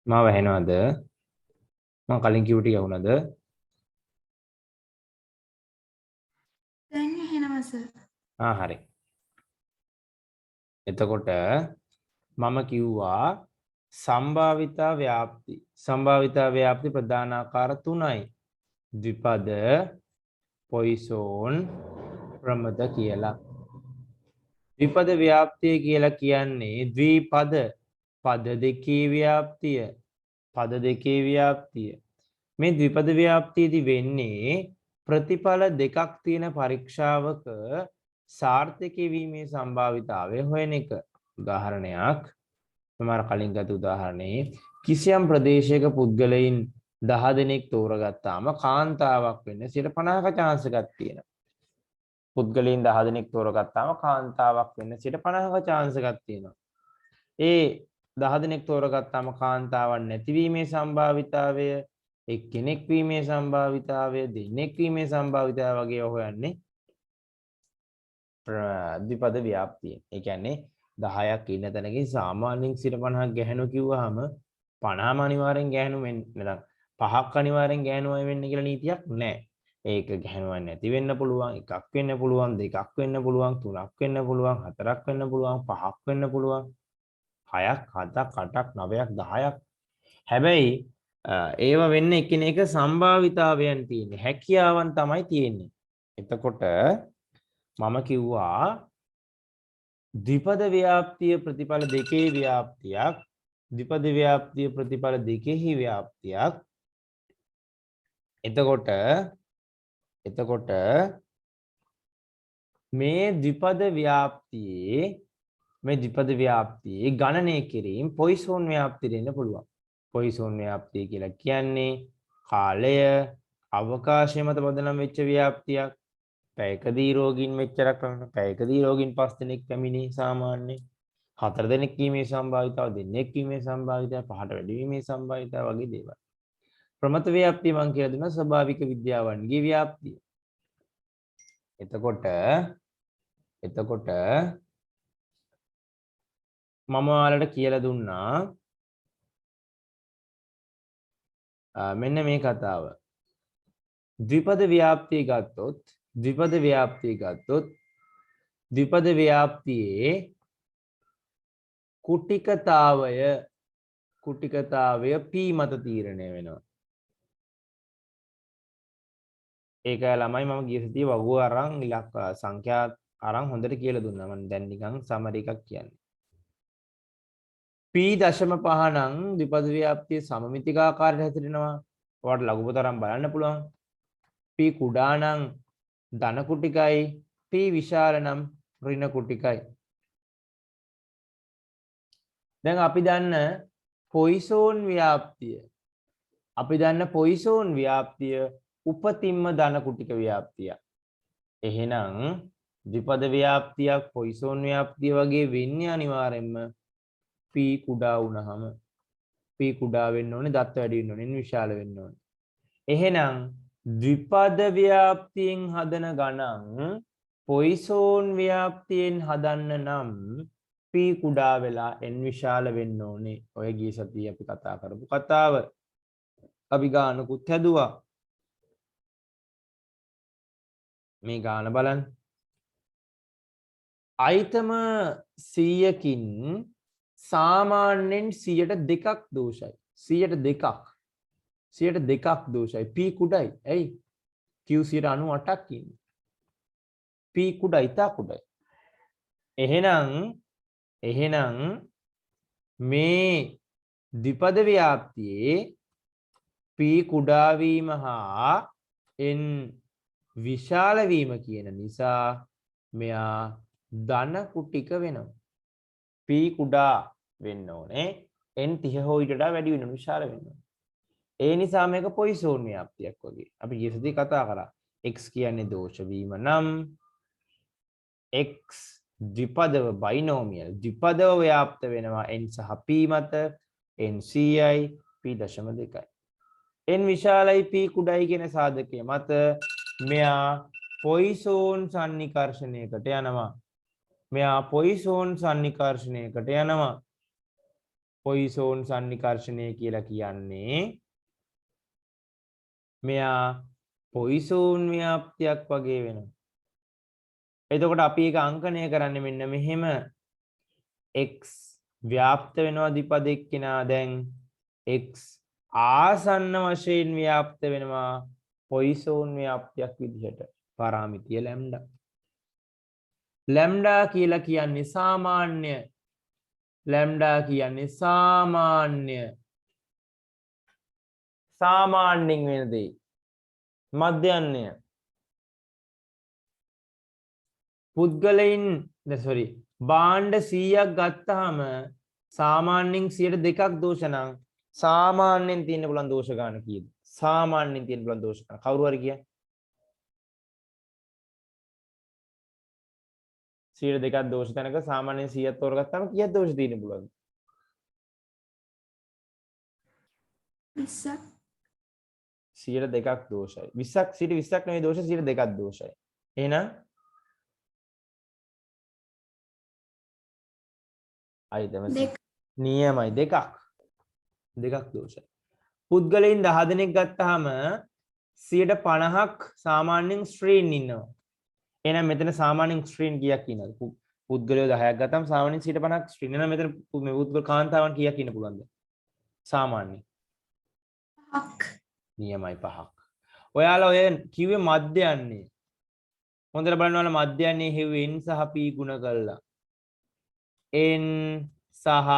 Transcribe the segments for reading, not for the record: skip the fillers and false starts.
මාව ඇහෙනවද? මම කලින් කිව්ව ටික ඇහුණද? දැන් ඇහෙනවා සර්. හරි. එතකොට මම කිව්වා සම්භාවිතා ව්‍යාප්ති. සම්භාවිතා ව්‍යාප්ති ප්‍රධාන ආකාර තුනයි. ද්විපද, පොයිසෝන්, ප්‍රමද කියලා. ද්විපද ව්‍යාප්තිය කියලා කියන්නේ ද්විපද පද දෙකේ ව්‍යාප්තිය. පද දෙකේ ව්‍යාප්තිය. මේ ද්විපද ව්‍යාප්තියේදී වෙන්නේ ප්‍රතිඵල දෙකක් තියෙන පරීක්ෂාවක සාර්ථක වීමේ සම්භාවිතාවය හොයන එක. උදාහරණයක් මම කලින් ගත්ත උදාහරණේ කිසියම් ප්‍රදේශයක පුද්ගලයන් 10 දෙනෙක් තෝරගත්තාම කාන්තාවක් වෙන්න 50ක chance එකක් තියෙනවා. පුද්ගලයන් 10 දෙනෙක් තෝරගත්තාම කාන්තාවක් වෙන්න 50ක chance එකක් තියෙනවා. ඒ 10 දෙනෙක් තෝරගත්තාම කාන්තාවක් නැතිවීමේ සම්භාවිතාවය, එක්කෙනෙක් වීමේ සම්භාවිතාවය, දෙන්නෙක් වීමේ සම්භාවිතාවය වගේ හොයන්නේ ද්විපද ව්‍යාප්තිය. ඒ කියන්නේ 10ක් ඉන්න තැනකින් සාමාන්‍යයෙන් 50ක් ගැහණු කිව්වහම 50ම අනිවාර්යෙන් ගැහණු වෙන්නේ නැත්නම් 5ක් අනිවාර්යෙන් ගැහණුවයි වෙන්නේ කියලා නීතියක් නැහැ. ඒක ගැහණුවක් නැති වෙන්න පුළුවන්, එකක් වෙන්න පුළුවන්, දෙකක් වෙන්න පුළුවන්, තුනක් වෙන්න පුළුවන්, හතරක් වෙන්න පුළුවන්, පහක් වෙන්න පුළුවන්, 6ක්, 7ක්, 8ක්, 9ක්, 10ක්. හැබැයි ඒව වෙන්න එකිනෙක සම්භාවිතාවයන් තියෙන්නේ. හැකියාවන් තමයි තියෙන්නේ. එතකොට මම කිව්වා ද්විපද ව්‍යාප්තිය ප්‍රතිඵල දෙකේ ව්‍යාප්තියක්, ද්විපද ව්‍යාප්තිය ප්‍රතිඵල දෙකෙහි ව්‍යාප්තියක්. එතකොට මේ ද්විපද ව්‍යාප්තියේ ගණනය කිරීම පොයිසෝන් ව්‍යාප්තියට එන්න පුළුවන්. පොයිසෝන් ව්‍යාප්තිය කියලා කියන්නේ කාලය, අවකාශය මත පදනම් වෙච්ච ව්‍යාප්තියක්. පැයකදී රෝගීන් මෙච්චරක් කරන, පැයකදී රෝගීන් 5 දෙනෙක් පැමිණි සාමාන්‍ය. 4 දෙනෙක් වීමේ සම්භාවිතාව, දෙන්නෙක් වීමේ සම්භාවිතාව, 5ට වැඩි වීමේ සම්භාවිතාව වගේ දේවල්. ප්‍රමත ව්‍යාප්තිය මම කියලා දුන්නා ස්වභාවික විද්‍යාවන්ගේ ව්‍යාප්තිය. එතකොට මම ඔයාලට කියලා දුන්නා මෙන්න මේ කතාව. ද්විපද ව්‍යාප්තිය ගත්තොත් ද්විපද ව්‍යාප්තියේ කුටිකතාවය p මත තීරණය වෙනවා. ඒක ළමයි මම ගිය සතියේ වගුව අරන් ඉලක්ක සංඛ්‍යා අරන් හොඳට කියලා දුන්නා. මම දැන් නිකන් සමරි එකක් කියන්නේ. p.5 නම් ද්විපද ව්‍යාප්තිය සමමිතික ආකාරයට හැසිරෙනවා. ඔයාලට ලඝු පොත අරන් බලන්න පුළුවන්. p කුඩා නම් ධන කුටිකයි, p විශාල නම් ඍණ කුටිකයි. දැන් අපි දන්න පොයිසෝන් ව්‍යාප්තිය උපතින්ම ධන කුටික ව්‍යාප්තිය. එහෙනම් ද්විපද ව්‍යාප්තියක් පොයිසෝන් ව්‍යාප්තිය වගේ වෙන්නේ අනිවාර්යෙන්ම p කුඩා වුණාම. p කුඩා වෙන්න ඕනේ, දත්ත වැඩි වෙන්න ඕනේ, විශාල වෙන්න ඕනේ. එහෙනම් ද්විපද ව්‍යාප්තියෙන් හදන ගණන් පොයිසෝන් ව්‍යාප්තියෙන් හදන්න නම් p කුඩා වෙලා n විශාල වෙන්න ඕනේ. ඔය ගිය සතියේ අපි කතා කරපු කතාව. අපි ගානකුත් හැදුවා. මේ ගාන බලන්න. අයිතම 100කින් සාමාන්‍යයෙන් 102ක් දෝෂයි. 102ක් දෝෂයි. p කුඩයි. ඇයි? q 98ක් ඉන්නේ. p කුඩයි, ඉතා කුඩයි. එහෙනම් මේ ද්විපද ව්‍යාප්තියේ p කුඩා වීම හා n විශාල වීම කියන නිසා මෙයා ධන කුටික වෙනවා. p කුඩා වෙන්න ඕනේ, n 30 හෝ ඊට වඩා වැඩි වෙන්න ඕනේ, විශාල වෙන්න ඕනේ. ඒ නිසා මේක පොයිසෝන් ව්‍යාප්තියක් වගේ. අපි ඊයේදී කතා කරා. x කියන්නේ දෝෂ වීම නම් x ද්විපදව බයිනෝමියල් ද්විපදව ව්‍යාප්ත වෙනවා n සහ p මත. n 100යි, p 0.2යි. n විශාලයි, p කුඩයි කියන සාධකය මත මෙයා පොයිසෝන් සන්නිකර්ෂණයකට යනවා. පොයිසෝන් සන්නිකර්ෂණය කියලා කියන්නේ මෙයා පොයිසෝන් ව්‍යාප්තියක් වගේ වෙනවා. එතකොට අපි ඒක අංකණය කරන්නේ මෙන්න මෙහෙම x ව්‍යාප්ත වෙනවා ද්විපද එක්කිනා දැන් x ආසන්න වශයෙන් ව්‍යාප්ත වෙනවා පොයිසෝන් ව්‍යාප්තියක් විදිහට පාරාමිතිය ලැම්ඩා. ලැම්ඩා කියලා කියන්නේ සාමාන්‍ය. ලැම්ඩා කියන්නේ සාමාන්‍ය. සාමාන්‍යයෙන් වෙන දේ. මධ්‍යයන්ය. පුද්ගලයන් sorry භාණ්ඩ 100ක් ගත්තාම සාමාන්‍යයෙන් 102ක් දෝෂ නම් සාමාන්‍යයෙන් තියෙන්න පුළුවන් දෝෂ ගන්න කීයද? සාමාන්‍යයෙන් තියෙන්න පුළුවන් දෝෂ ගන්න. කවුරු හරි කියන්නේ? 102ක් දෝෂ තැනක සාමාන්‍යයෙන් 100ක් තෝරගත්තාම කීයක් දෝෂ තියෙන්න පුළුවන්ද? 20ක්. 102ක් දෝෂයි. 20ක් 20ක් නෙවෙයි දෝෂ 102ක් දෝෂයි. එහෙනම් නියමයි දෙකක් දෝෂයි. පුද්ගලයන් 10 දෙනෙක් ගත්තාම 50ක් සාමාන්‍යයෙන් ස්ත්‍රීන් ඉන්නවා. එහෙනම් මෙතන සාමාන්‍යයෙන් ස්ත්‍රීන් කීයක් ඉන්නවද? පුද්ගලයෝ 10ක් ගත්තාම සාමාන්‍යයෙන් 50ක් ස්ත්‍රීන්. එහෙනම් මෙතන මේ පුද්ගල කාන්තාවන් කීයක් ඉන්න පුළුවන්ද? සාමාන්‍යයෙන් 5ක්. නියමයි 5ක්. ඔයාලා ඔය කිව්වේ මධ්‍යයන්නේ. හොඳට බලන්න ඕන මධ්‍යයන්නේ හෙව්වේ n සහ p ගුණ කළා. n සහ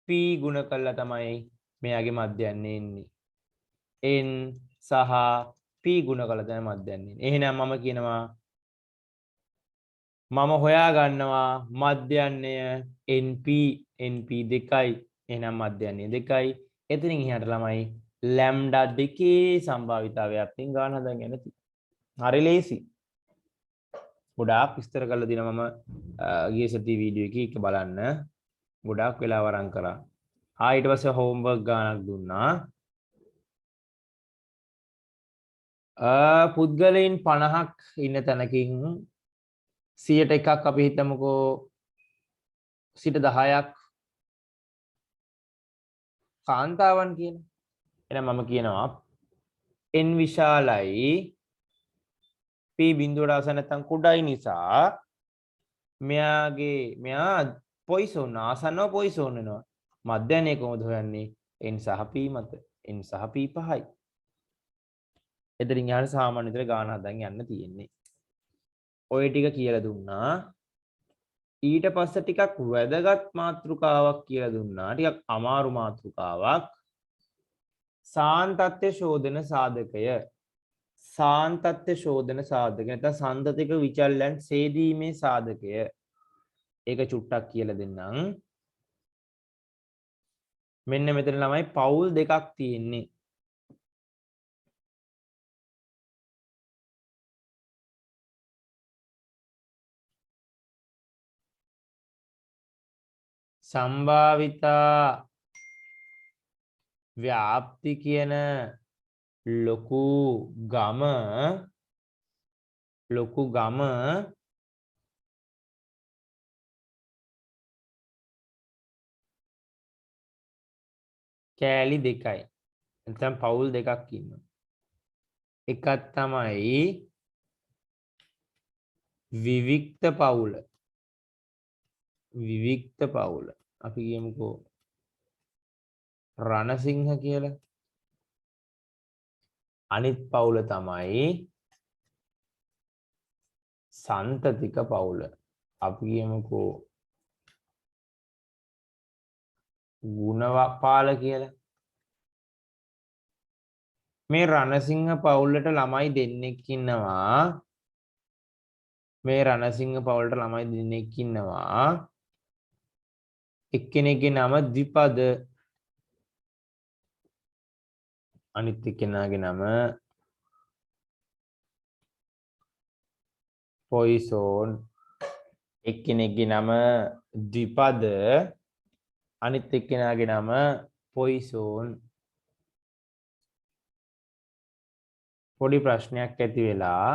p ගුණ කළා තමයි මෙයාගේ මධ්‍යයන්නේ එන්නේ. n සහ p ගුණ කළා තමයි මධ්‍යයන්නේ. එහෙනම් මම කියනවා මම හොයා ගන්නවා මධ්‍යයන්නය np දෙකයි. එහෙනම් මධ්‍යයන්නේ දෙකයි. එතනින් එහාට ළමයි ලැම්ඩා දෙකේ සම්භාවිතාවයක්ෙන් ගන්න හදන් යන තියෙනවා. හරි ලේසි. ගොඩාක් විස්තර කරලා දිනවා මම ගිය සතියේ වීඩියෝ එකේ එක බලන්න. ගොඩාක් වෙලා වරන් කරා. ඊට පස්සේ හෝම්වර්ක් ගානක් දුන්නා. පුද්ගලයන් 50ක් ඉන්න තැනකින් 100ට එකක් අපි හිතමුකෝ 10ක් කාන්තාවන් කියන. එහෙනම් මම කියනවා n විශාලයි p බිඳුවට ආස නැත්නම් කුඩයි නිසා මෙයා පොයිසෝන් ආසන්නව පොයිසෝන් වෙනවා. මධ්‍යයනයේ කොහොමද හොයන්නේ? n සහ p මත. n සහ p 5යි. එතනින් යාර සාමාන්‍ය විතර ගාන හදන් යන්න තියෙන්නේ. ඔය ටික කියලා දුන්නා. ඊට පස්සේ ටිකක් වැදගත් මාතෘකාවක් කියලා දුන්නා. ටිකක් අමාරු මාතෘකාවක්. සාන්තත්‍ය ශෝධන සාධකය. සාන්තත්‍ය ශෝධන සාධකය නැත්නම් සන්තතික විචල්යන් සේදීමේ සාධකය. ඒක චුට්ටක් කියලා දෙන්නම්. මෙන්න මෙතන ළමයි පවුල් දෙකක් තියෙන්නේ. සම්භාවිතා ව්‍යාප්ති කියන ලොකු ගම කෑලි දෙකයි. නැත්නම් පවුල් දෙකක් ඉන්නවා. එකක් තමයි විවික්ත පවුල. විවික්ත පවුල. අපි කියමුකෝ රණසිංහ කියලා. අනිත් පවුල තමයි සන්තතික පවුල. අපි කියමුකෝ ගුණපාල කියලා. මේ රණසිංහ පවුලට ළමයි දෙන්නෙක් ඉන්නවා. එක්කෙනෙක්ගේ නම ද්විපද, අනිත් එක්කෙනාගේ නම පොයිසෝන්. එක්කෙනෙක්ගේ නම ද්විපද, අනිත් එක්කෙනාගේ නම පොයිසෝන්. පොඩි ප්‍රශ්නයක් ඇති වෙලා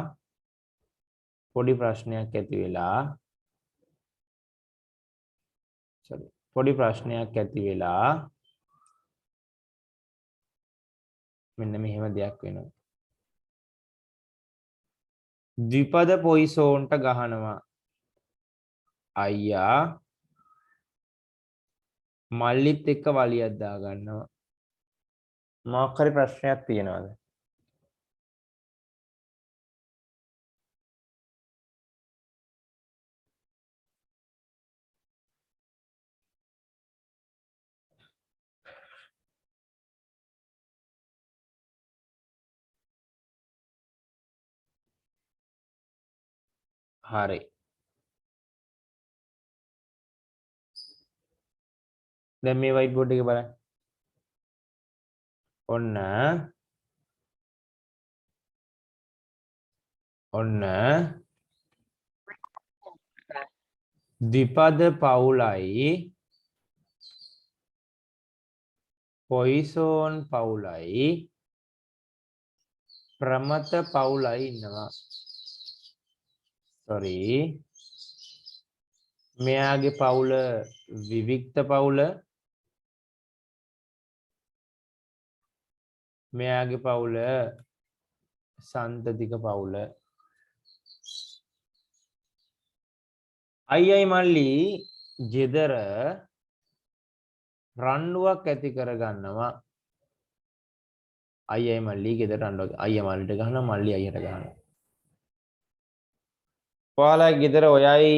පොඩි ප්‍රශ්නයක් ඇති වෙලා මෙන්න මෙහෙම දෙයක් වෙනවා. ද්විපද පොයිසෝන්ට ගහනවා. අයියා මල්ලිත් එක්ක වලියක් දා ගන්නවා. මොකක් හරි ප්‍රශ්නයක් තියෙනවද? හරි. දැන් මේ white board එක බලන්න. ඔන්න ද්විපද පවුලයි පොයිසෝන් පවුලයි ප්‍රමත පවුලයි ඉන්නවා. sorry මෙයාගේ පවුල විවික්ත පවුල, මෙයාගේ පවුල සන්තතික පවුල. අයියයි මල්ලි ගෙදර රණ්ඩුවක් ඇති කරගන්නවා. අයියයි මල්ලි ගෙදර රණ්ඩුවක්, අයියා මල්ලිට ගහනවා, මල්ලි අයියට ගහනවා. ඔයාලා ගෙදර ඔයයි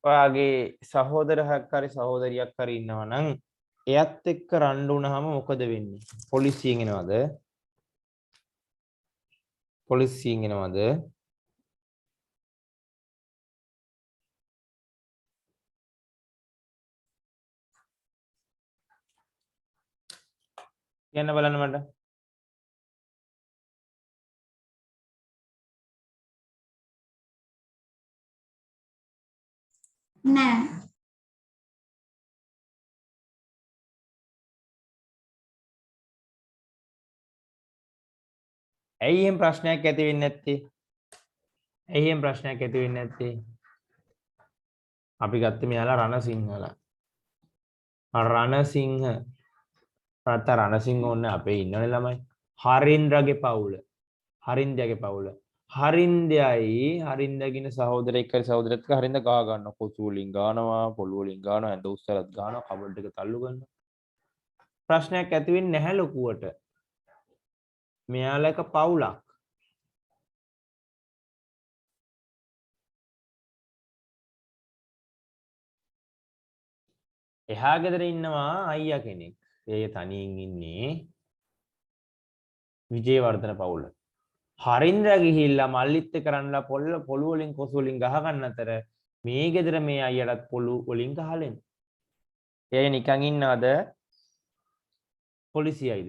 ඔයාගේ සහෝදරයෙක් හරි සහෝදරියක් හරි ඉන්නවා නම් එයත් එක්ක රණ්ඩු වුණාම මොකද වෙන්නේ? පොලිසියෙන් එනවද? පොලිසියෙන් එනවද? කියන්න බලන්න මට. නෑ. ඇයි එහෙම ප්‍රශ්නයක් ඇති වෙන්නේ නැත්තේ? ඇයි එහෙම ප්‍රශ්නයක් ඇති වෙන්නේ නැත්තේ? අපි ගත්තේ මෙයාලා රණසිංහලා. රණසිංහ නැත්නම් රණසිංහ ඕනේ අපේ ඉන්නනේ ළමයි. හරින්ද්‍රගේ පවුල. හරින්දයාගේ පවුල. හරින්දයාගෙන සහෝදරයෙක් හරි සහෝදරියක් හරින්ද ගහ ගන්නවා. කොසු වලින් ගන්නවා, පොළු වලින් ගන්නවා, ඇඳ උස්සලත් ගන්නවා, කබඩ් එක තල්ලු කරනවා. ප්‍රශ්නයක් ඇති වෙන්නේ නැහැ ලොකුවට. මෙයාලක පවුලක්. එහා ගෙදර ඉන්නවා අයියා කෙනෙක්. ඒ තනියෙන් ඉන්නේ විජේවර්ධන පවුල. හරින්ද්‍ර ගිහිල්ලා මල්ලිත් එක්ක රන්ලා පොළු වලින් කොසු වලින් ගහ ගන්න අතර මේ ගෙදර මේ අයියටත් පොළු වලින් ගහලෙන්. එයා නිකන් ඉන්නවද? පොලිසියයිද?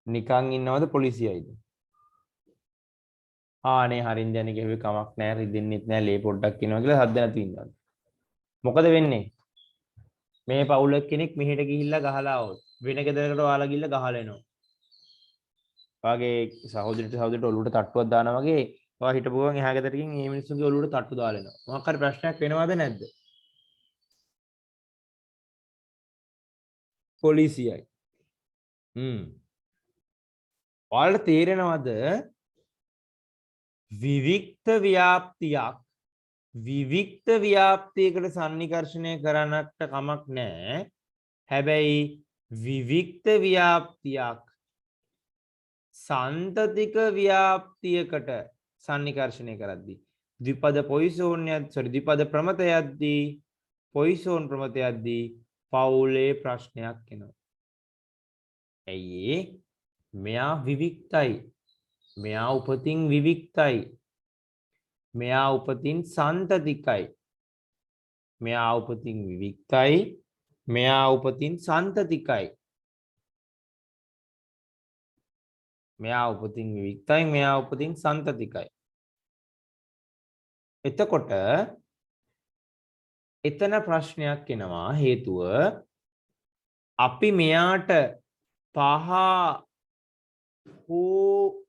නිකන් ඉන්නවද පොලිසියයිද? ආනේ හරින්ද්‍රනේ කිව්වේ කමක් නැහැ, රිදෙන්නෙත් නැහැ, ලේ පොඩ්ඩක් ඉනවා කියලා හද්ද නැති ඉන්නවා. මොකද වෙන්නේ? මේ පවුල කෙනෙක් මෙහෙට ගිහිල්ලා ගහලා આવොත් වෙන ගෙදරකට ඔයාලා ගිහිල්ලා ගහලා එනවා. ඔයාගේ සහෝදරට ඔලුවට තට්ටුවක් දානවා වගේ ඔයා හිටපු ගමන් එහා ගෙදරකින් මේ මිනිස්සුන්ගේ ඔලුවට තට්ටු දාලා එනවා. මොකක් හරි ප්‍රශ්නයක් වෙනවද නැද්ද? පොලිසියයි. ඔයාලට තේරෙනවද විවික්ත ව්‍යාප්තියකට සන්නිකර්ෂණය කරන්නට කමක් නැහැ. හැබැයි විවික්ත ව්‍යාප්තියක් සන්තතික ව්‍යාප්තියකට සන්නිකර්ෂණය කරද්දී ද්විපද ද්විපද ප්‍රමතයද්දී පොයිසෝන් ප්‍රමතයද්දී පවුලේ ප්‍රශ්නයක් එනවා. ඇයි මෙයා විවික්තයි, මෙයා උපතින් විවික්තයි, මෙයා උපතින් සන්තතිකයි, මෙයා උපතින් විවික්තයි, මෙයා උපතින් සන්තතිකයි, මෙයා උපතින් විවික්තයි, මෙයා උපතින් සන්තතිකයි. එතකොට එතන ප්‍රශ්නයක් එනවා. හේතුව අපි මෙයාට පහ හෝ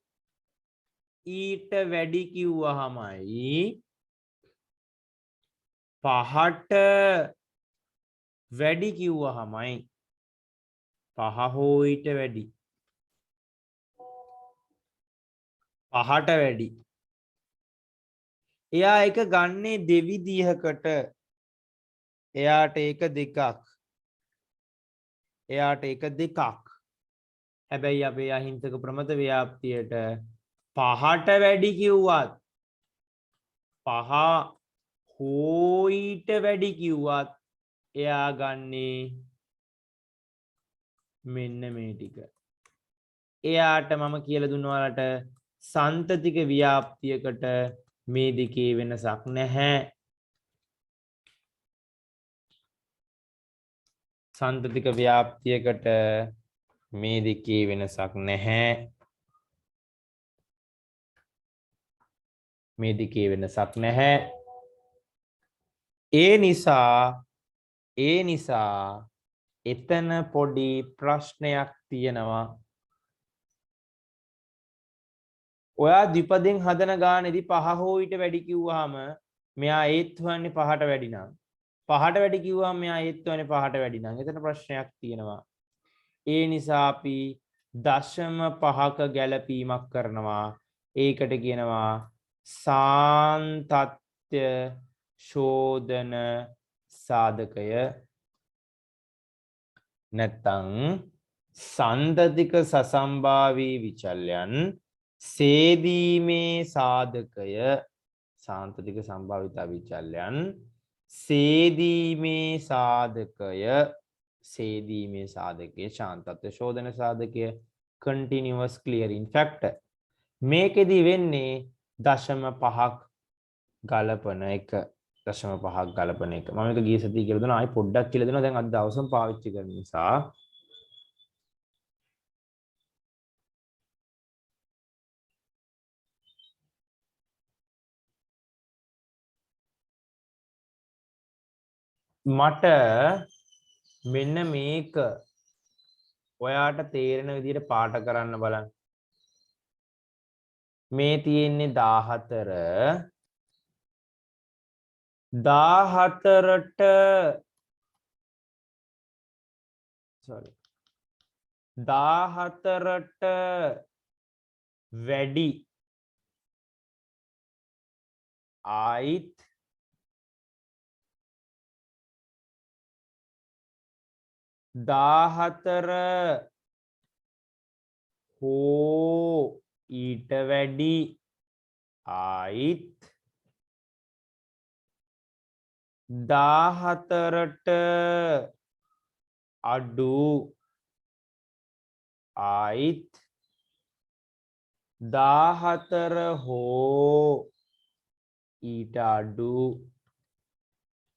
ඊට වැඩි කිව්වහමයි පහට වැඩි කිව්වහමයි පහ හෝ ඊට වැඩි පහට වැඩි එයා එක ගන්නේ දෙවිදිහකට එයාට ඒක දෙකක් එයාට ඒක දෙකක් හැබැයි අපේ අහිංසක ප්‍රමත ව්‍යාප්තියට පහට වැඩි කිව්වත් පහ හෝ ඊට වැඩි කිව්වත් එයා ගන්නේ මෙන්න මේ ටික එයාට මම කියලා දුන්නා ඔයාලට සන්තතික ව්‍යාප්තියකට මේ දෙකේ වෙනසක් නැහැ සන්තතික ව්‍යාප්තියකට මේ දෙකේ වෙනසක් නැහැ මේ දෙකේ වෙනසක් නැහැ ඒ නිසා එතන පොඩි ප්‍රශ්නයක් තියෙනවා ඔයා ද්විපදෙන් හදන ගානේදී පහ හෝ ඊට වැඩි කිව්වහම මෙයා ඒත් හොයන්නේ පහට වැඩි නම් පහට වැඩි කිව්වහම මෙයා ඒත් හොයන්නේ පහට වැඩි නම් එතන ප්‍රශ්නයක් තියෙනවා ඒ නිසා අපි දශම පහක ගැලපීමක් කරනවා ඒකට කියනවා සාන්තත්‍ය ශෝධන සාධකය නැත්තං සන්තතික සසම්භාවී විචල්යන් සේදීමේ සාධකය සාන්තතික සම්භාවිතා විචල්යන් සේදීමේ සාධකය ශාන්තත්ව ශෝධන සාධකය continuous clearing factor මේකෙදි වෙන්නේ දශම පහක් ගලපන එක දශම පහක් ගලපන එක මම මේක ගිය සතියේ කියලා දුන්නා ආයි පොඩ්ඩක් කියලා දෙනවා දැන් අද දවසම පාවිච්චි කරන නිසා මට මෙන්න මේක ඔයාට තේරෙන විදිහට පාට කරන්න බලන්න මේ තියෙන්නේ 14 14ට sorry 14ට වැඩි ආයිත් 14 හෝ ඊට වැඩි ආයිත් 14ට අඩු ආයිත් 14 හෝ ඊට අඩු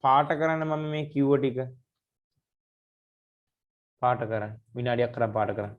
පාට කරන්න මම මේ කිව්ව ටික පාට කරන්න විනාඩියක් කරන් පාට කරන්න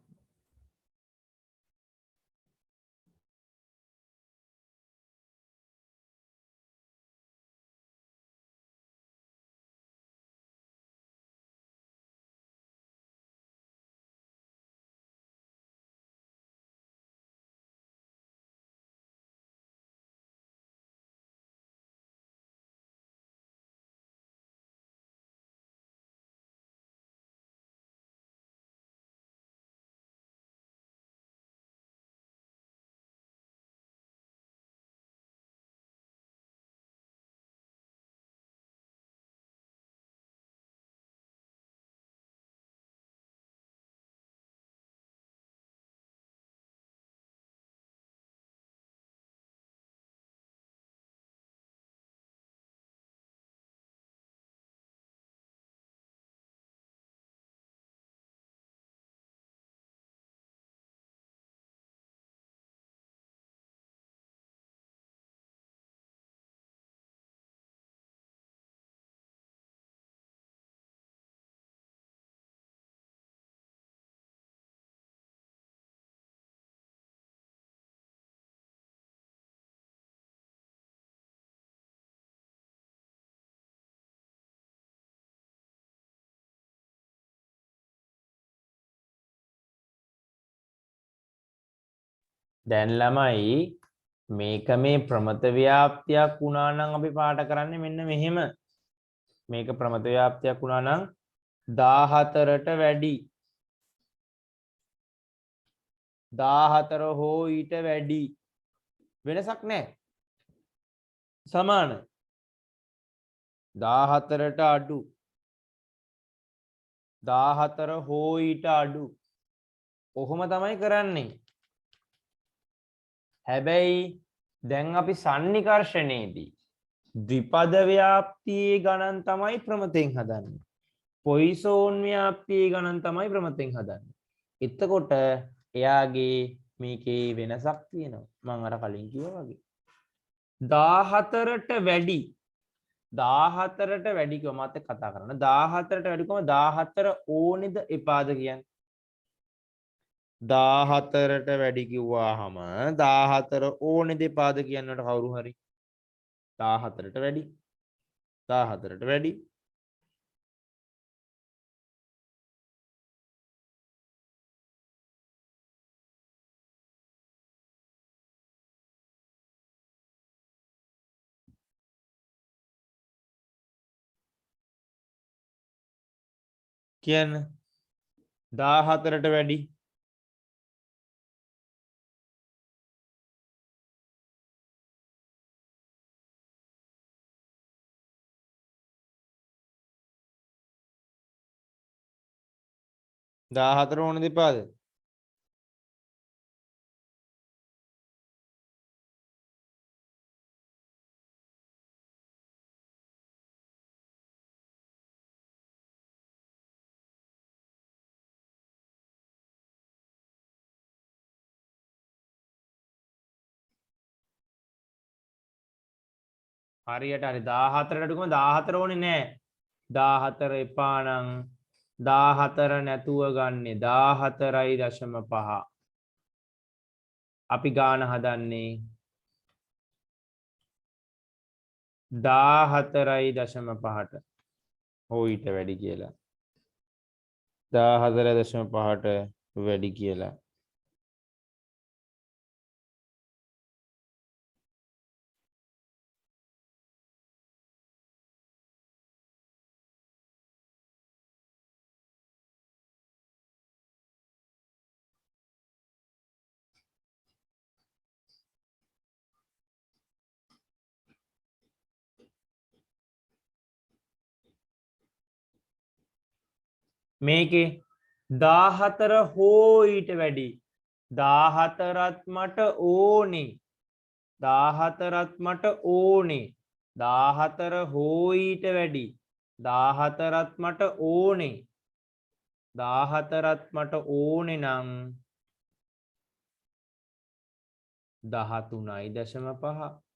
දැන් ළමයි මේක මේ ප්‍රමත ව්‍යාප්තියක් වුණා නම් අපි පාට කරන්නේ මෙන්න මෙහෙම මේක ප්‍රමත ව්‍යාප්තියක් වුණා නම් 14ට වැඩි 14 හෝ ඊට වැඩි වෙනසක් නැහැ. සමානයි. 14ට අඩු 14 හෝ ඊට අඩු. ඔහොම තමයි කරන්නේ. හැබැයි දැන් අපි සන්නිකර්ෂණයේදී ද්විපද ව්‍යාප්තියේ ගණන් තමයි ප්‍රමතෙන් හදන්නේ. පොයිසෝන් ව්‍යාප්තියේ ගණන් තමයි ප්‍රමතෙන් හදන්නේ. එතකොට එයාගේ මේකේ වෙනසක් තියෙනවා. මම අර කලින් කිව්වා වගේ. 14ට වැඩි 14ට වැඩි කිව්ව මාත් එක්ක කතා කරන්න. 14ට වැඩි කොහම 14 ඕනේද එපාද කියන්නේ? 14ට වැඩි කිව්වාම 14 ඕනේද එපාද කියන්නට කවුරු හරි? 14ට වැඩි 14ට වැඩි කියන්න. 14ට වැඩි 14 ඕනේද එපාද? හරියට හරි 14ට වැඩි කොහම 14 ඕනේ නැහැ. 14 එපා නම් 14 නැතුව ගන්නෙ 14.5. අපි ගාන හදන්නේ 14.5ට හෝ ඊට වැඩි කියලා. 14.5ට වැඩි කියලා. මේකේ 14 හෝ ඊට වැඩි 14ත් මට ඕනේ 14ත් මට ඕනේ 14 හෝ ඊට වැඩි 14ත් මට ඕනේ 14ත් මට ඕනේ නම් 13.5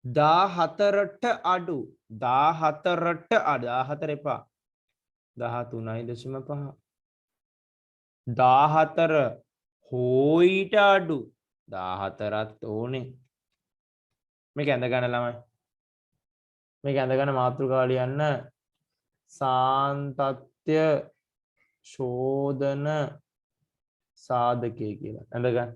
14ට අඩු 14ට අඩු 14 එපා 13.5 14 හෝ ඊට අඩු 14ත් ඕනේ. මේක ඇඳ ගන්න ළමයි. මේක ඇඳ ගන්න මාතෘකාව ලියන්න සාන්තත්‍ය ශෝධන සාධකය කියලා. ඇඳ ගන්න.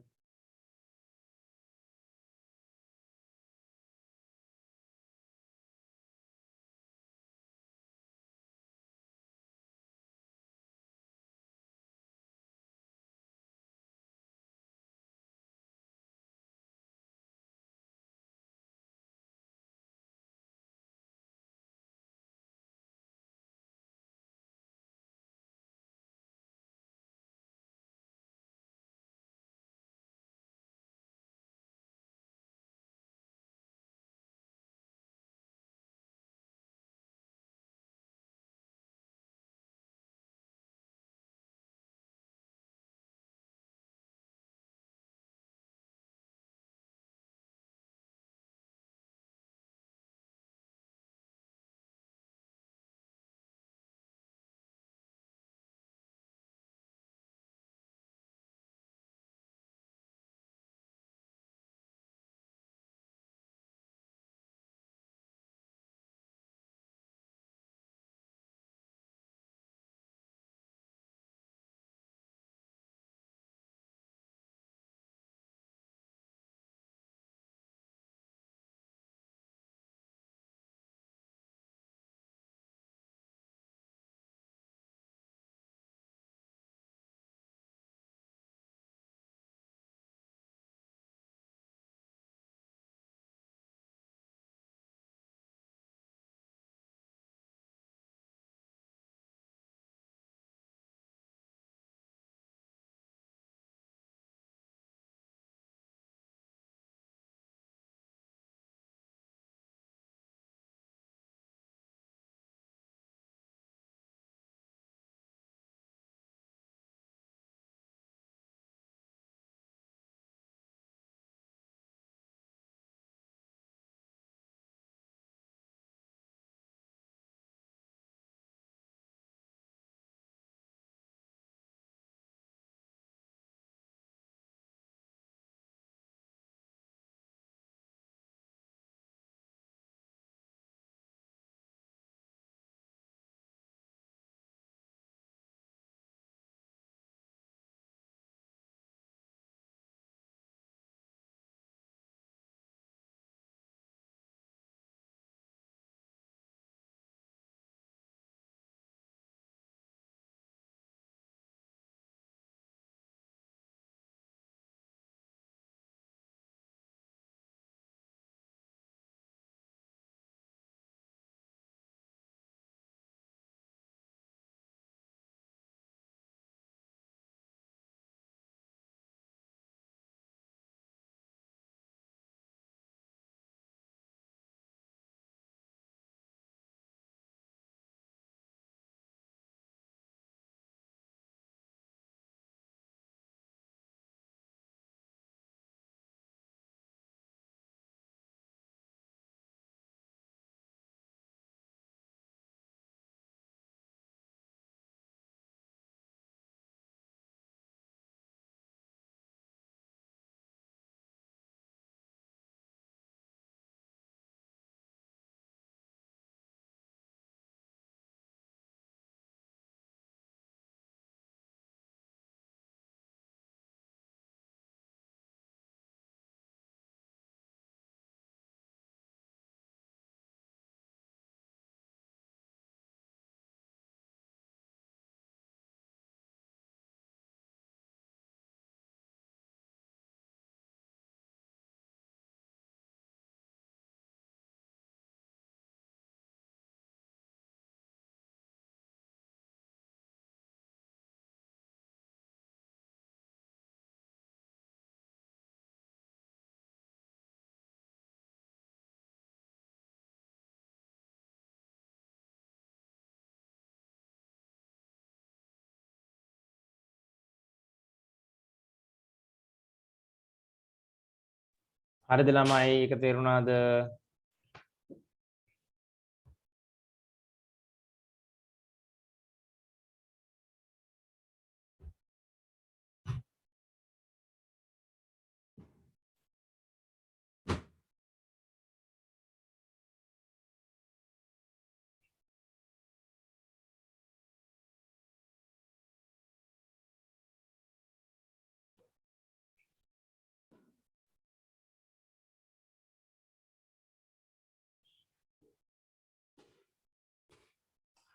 හරිද ළමයි ඒක තේරුණාද?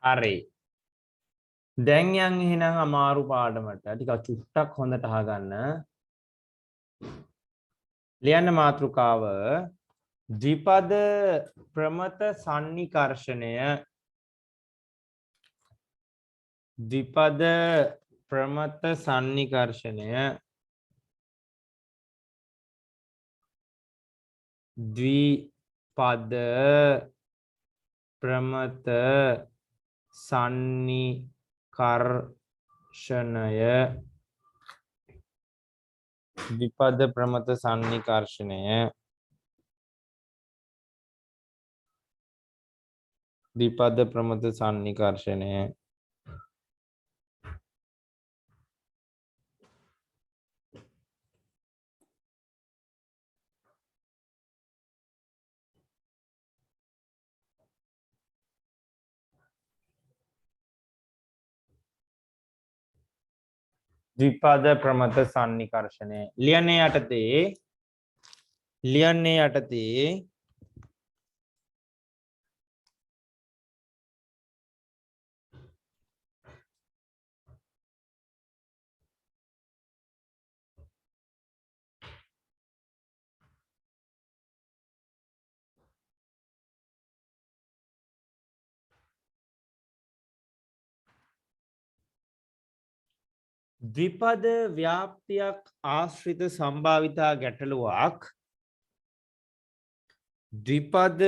හරි. දැන් යන් එහෙනම් අමාරු පාඩමට ටිකක් චුට්ටක් හොඳට අහගන්න. ලියන්න මාතෘකාව ද්විපද ප්‍රමත සන්නිකර්ෂණය. ද්විපද ප්‍රමත සන්නිකර්ෂණය. ද්විපද ප්‍රමත සන්නිකර්ෂණය. ද්විපද ප්‍රමත සන්නිකර්ෂණය. ද්විපද ප්‍රමත සන්නිකර්ෂණය. ද්විපද ප්‍රමත සන්නිකර්ෂණය. ලියන්නේ යටතේ ද්විපද ව්‍යාප්තියක් ආශ්‍රිත සම්භාවිතා ගැටලුවක්. ද්විපද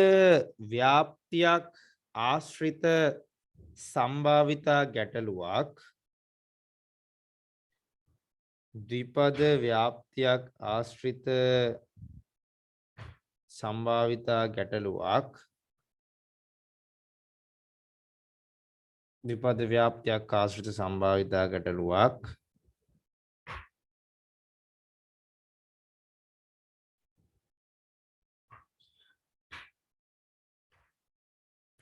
ව්‍යාප්තියක් ආශ්‍රිත සම්භාවිතා ගැටලුවක්. ද්විපද ව්‍යාප්තියක් ආශ්‍රිත සම්භාවිතා ගැටලුවක්. ද්විපද ව්‍යාප්තියක් ආශ්‍රිත සම්භාවිතා ගැටලුවක්.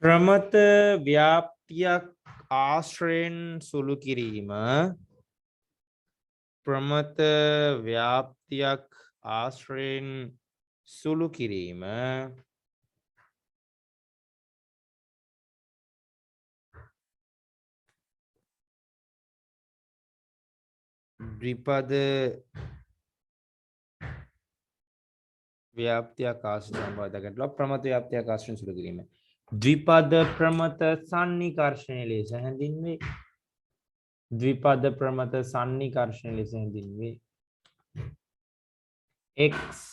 ප්‍රමත ව්‍යාප්තියක් ආශ්‍රයෙන් සුළු කිරීම. ප්‍රමත ව්‍යාප්තියක් ආශ්‍රයෙන් සුළු කිරීම. ද්විපද ව්‍යාප්තියක් ආශ්‍රිත සම්භාවිතා ගැටලුවක් ප්‍රමත ව්‍යාප්තියක් ආශ්‍රයෙන් සුළු කිරීම. ද්විපද ප්‍රමත සන්නිකර්ෂණය ලෙස හැඳින්වේ. ද්විපද ප්‍රමත සන්නිකර්ෂණය ලෙස හැඳින්වේ. x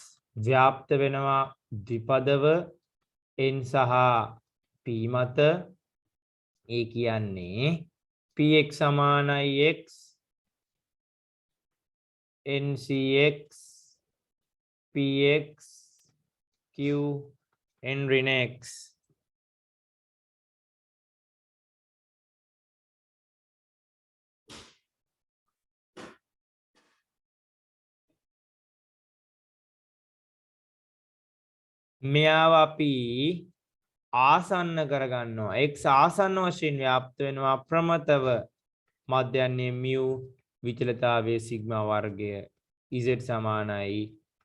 ව්‍යාප්ත වෙනවා ද්විපදව n සහ p මත. ඒ කියන්නේ px සමානයි x ncx px q n ඍණ x. මෙයාව අපි ආසන්න කරගන්නවා. x ආසන්න වශයෙන් ව්‍යාප්ත වෙනවා ප්‍රමතව මධ්‍යන්නේ mu විචලතාවයේ සිග්මා වර්ගය z සමානයි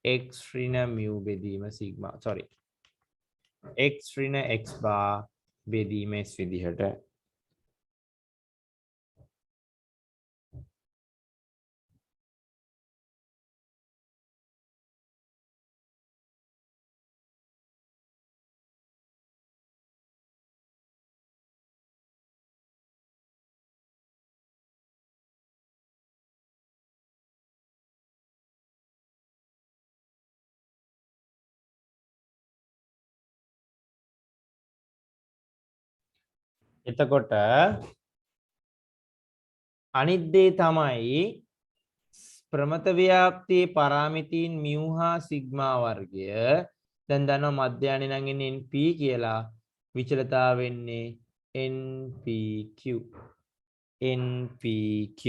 x ඍණ mu බෙදීම සිග්මා x ඍණ x බා බෙදීම s විදිහට. එතකොට අනිත් දේ තමයි ප්‍රමත ව්‍යාප්තියේ පරාමිතීන් mu හා සිග්මා වර්ගය දැන් දන්නවා මධ්‍යයනේ නම් එන්නේ np කියලා විචලතාව වෙන්නේ npq npq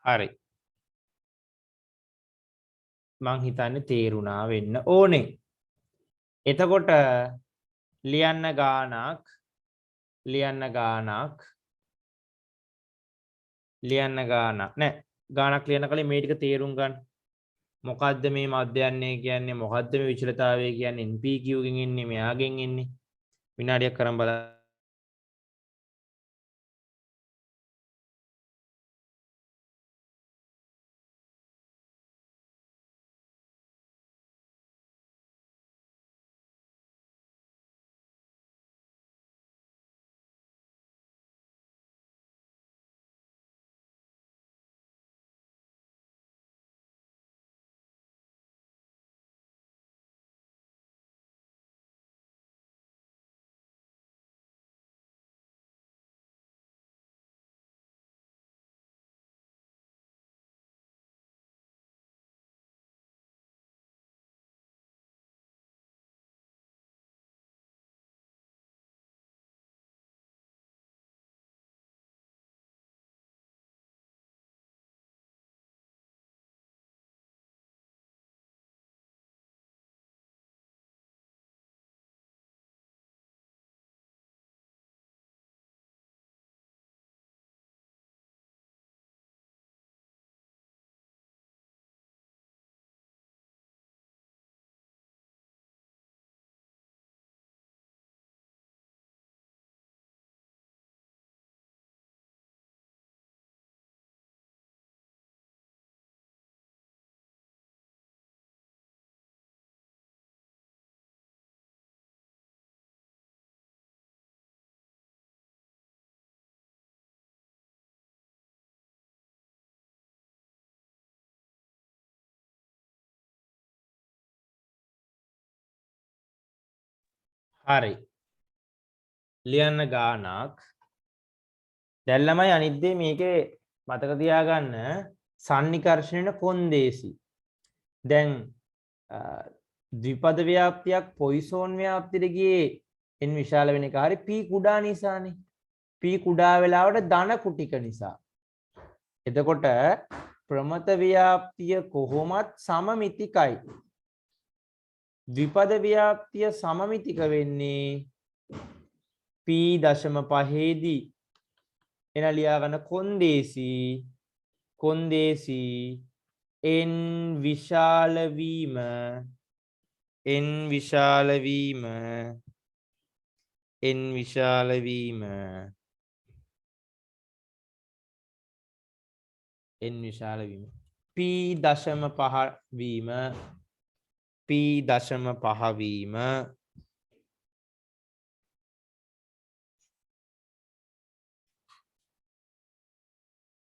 හරි මං හිතන්නේ තේරුණා වෙන්න ඕනේ. එතකොට ලියන්න ගානක් නෑ ගානක් ලියන්න කලින් මේ ටික තේරුම් ගන්න. මොකද්ද මේ මධ්‍යයන්නේ කියන්නේ මොකද්ද මේ විචලතාවය කියන්නේ npq ගෙන් එන්නේ මෙයාගෙන් එන්නේ විනාඩියක් කරන් බලන්න. හරි ලියන්න ගානක් දැන් ළමයි අනිත් දේ මේකේ මතක තියාගන්න සන්නිකර්ෂණය කොන්දේසි. දැන් ද්විපද ව්‍යාප්තියක් පොයිසෝන් ව්‍යාප්තියට ගියේ n විශාල වෙන එක හරි p කුඩා නිසානේ. p කුඩා වෙලාවට ධන කුටික නිසා. එතකොට ප්‍රමත ව්‍යාප්තිය කොහොමත් සමමිතිකයි. ද්විපද ව්‍යාප්තිය සමමිතික වෙන්නේ p.5 දී එන ලියා ගන්න කොන්දේසි n විශාල වීම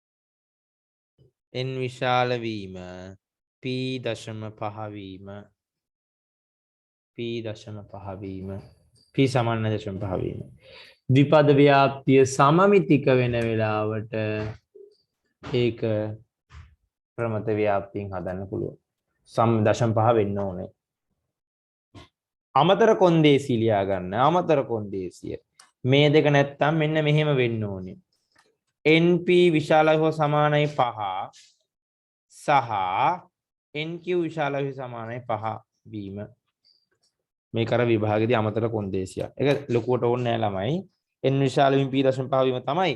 p.5 වීම n විශාල වීම p.5 වීම p සමාන 0.5 වීම ද්විපද ව්‍යාප්තිය සමමිතික වෙන වෙලාවට ඒක ප්‍රමත ව්‍යාප්තියෙන් හදන්න පුළුවන්. 0.5 වෙන්න ඕනේ. අමතර කොන්දේසි ලියා ගන්න. අමතර කොන්දේසිය මේ දෙක නැත්තම් මෙන්න මෙහෙම වෙන්න ඕනේ. np විශාලයි හෝ සමානයි 5 සහ nq විශාලයි හෝ සමානයි 5 වීම. මේ කර විභාගයේදී අමතර කොන්දේසිය. ඒක ලොකුවට ඕනේ නැහැ ළමයි. n විශාල වීම p.5 වීම තමයි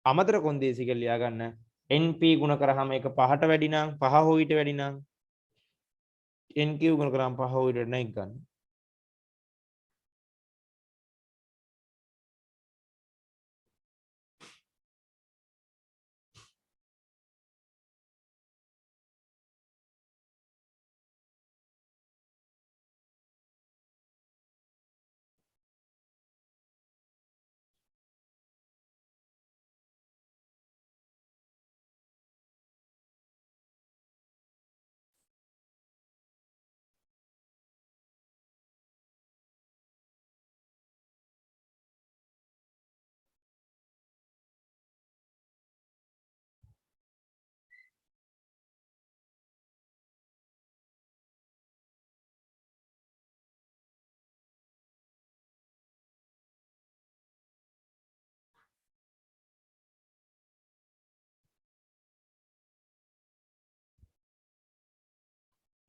අමතර කොන්දේසි කියලා ලියා ගන්න. np ගුණ කරාම ඒක 5ට වැඩි නම් 5 හෝ ඊට වැඩි නම් nq ගුණ කරාම 5 හෝ ඊට වැඩි නම් ගන්න.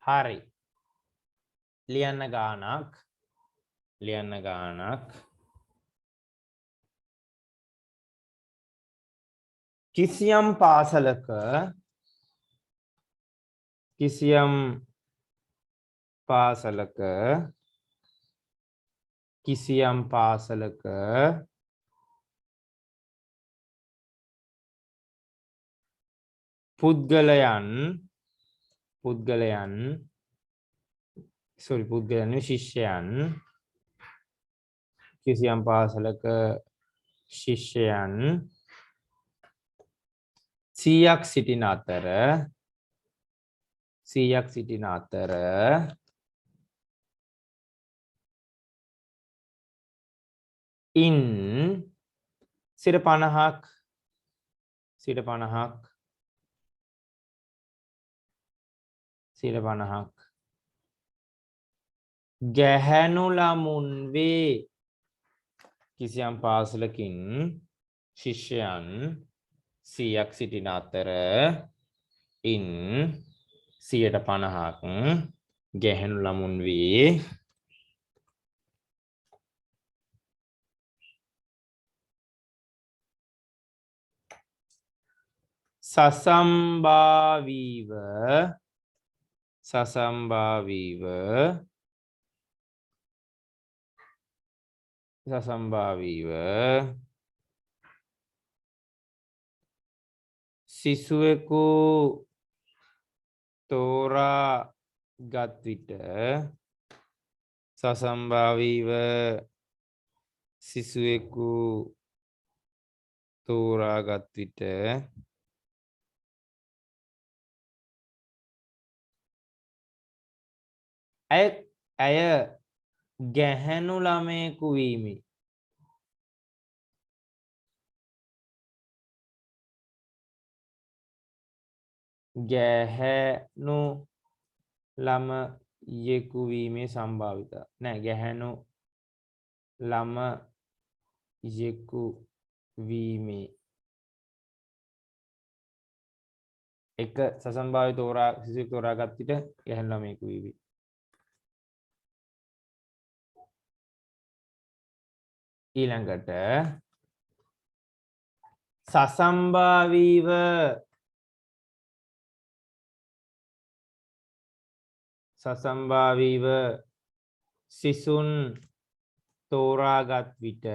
හරි. ලියන්න ගානක්. ලියන්න ගානක්. කිසියම් පාසලක කිසියම් පාසලක කිසියම් පාසලක පුද්ගලයන් ශිෂ්‍යයන් කිසියම් පාසලක ශිෂ්‍යයන් 100ක් සිටින අතර ඉන් 50ක් ගැහැණු ළමුන් වේ. කිසියම් පාසලකින් ශිෂ්‍යයන් 100ක් සිටින අතර ඉන් 50ක් ගැහැණු ළමුන් වේ. සසම්භාවීව සිසුවෙකු තෝරාගත් විට ඇය ගැහැණු ළමයෙකු වීමි. ගැහැණු ළමයෙකු වීමේ සම්භාවිතා නෑ. ගැහැණු ළමයෙකු වීමේ එක සසම්භාවි සිසුවෙක් තෝරාගත් විට ගැහැණු ළමයෙකු වීමි. ඊළඟට සසම්භාවීව සිසුන් තෝරාගත් විට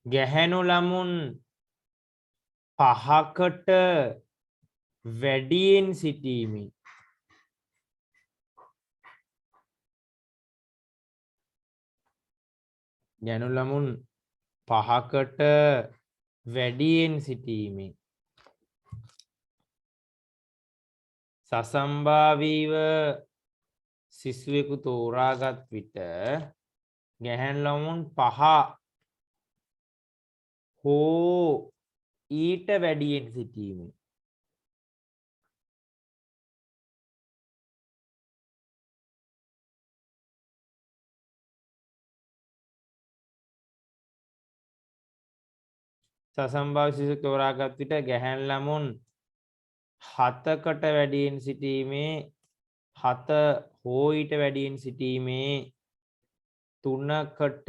ගැහැණු ළමුන් 5කට වැඩියෙන් සිටීමේ සසම්භාවීව සිසුවෙකු තෝරාගත් විට ගැහැණු ළමුන් 5 හෝ ඊට වැඩියෙන් සිටීමේ සසම්භාවි සිසුවෙකු තෝරාගත් විට ගැහැණු ළමුන් 7කට වැඩියෙන් සිටීමේ 7 හෝ ඊට වැඩියෙන් සිටීමේ 3කට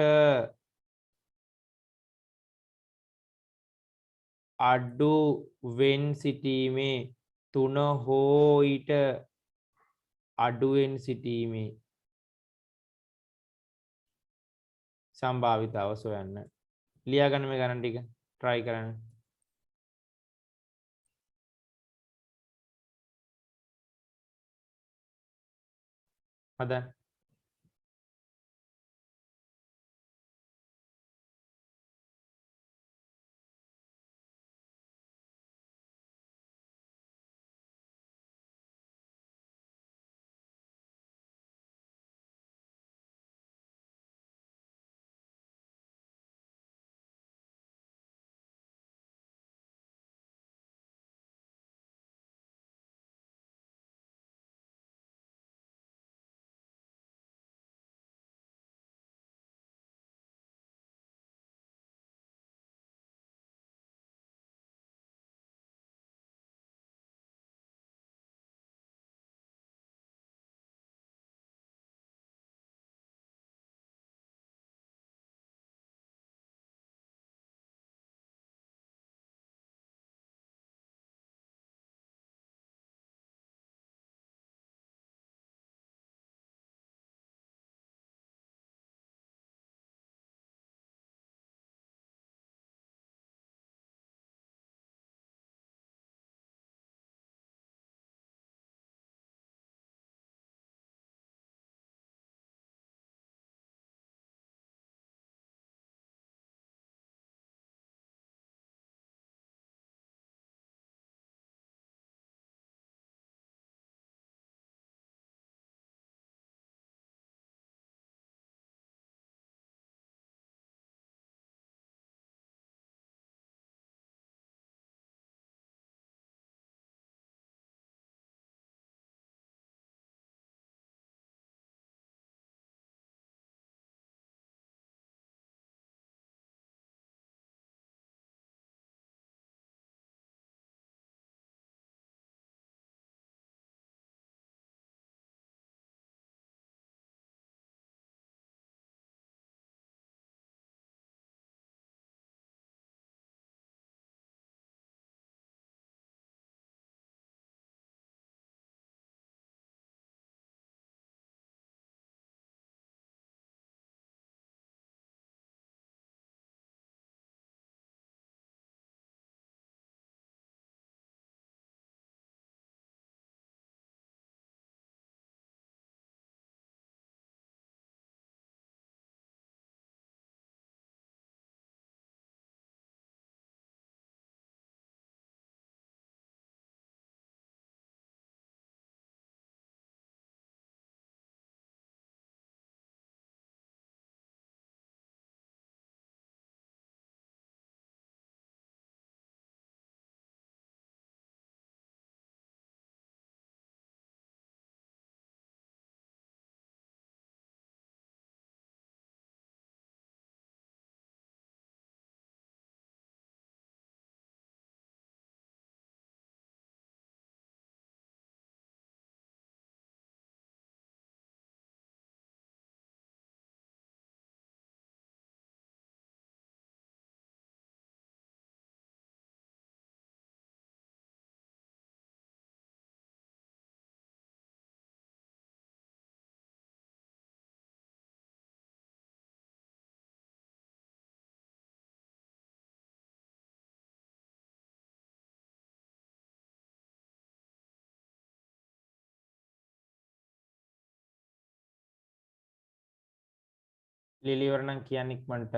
අඩුවෙන් සිටීමේ 3 හෝ ඊට අඩුවෙන් සිටීමේ සම්භාවිතාව සොයන්න. ලියාගන්න මේ ගණන් ටික try කරන්න. හදන්න. ලියලා ඉවර නම් කියන්න ඉක්මනට.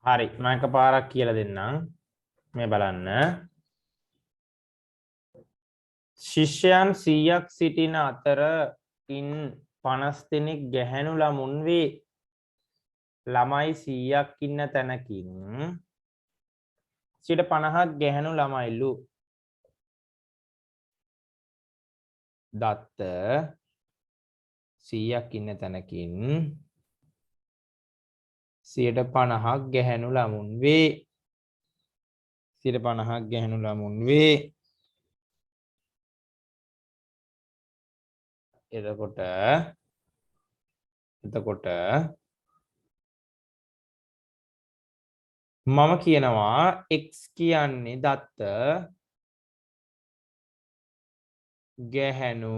හරි මම එකපාරක් කියලා දෙන්නම්. මේ බලන්න. ශිෂ්‍යයන් 100ක් සිටින අතර ඉන් 50 දෙනෙක් ගැහැණු ළමුන් වේ. ළමයි 100ක් ඉන්න තැනකින් 50ක් ගැහැණු ළමයිලු. දත්ත 100ක් ඉන්න තැනකින් 50ක් ගැහැණු ළමුන් වේ. 50ක් ගැහැණු ළමුන් වේ. එතකොට මම කියනවා x කියන්නේ දත්ත ගැහැණු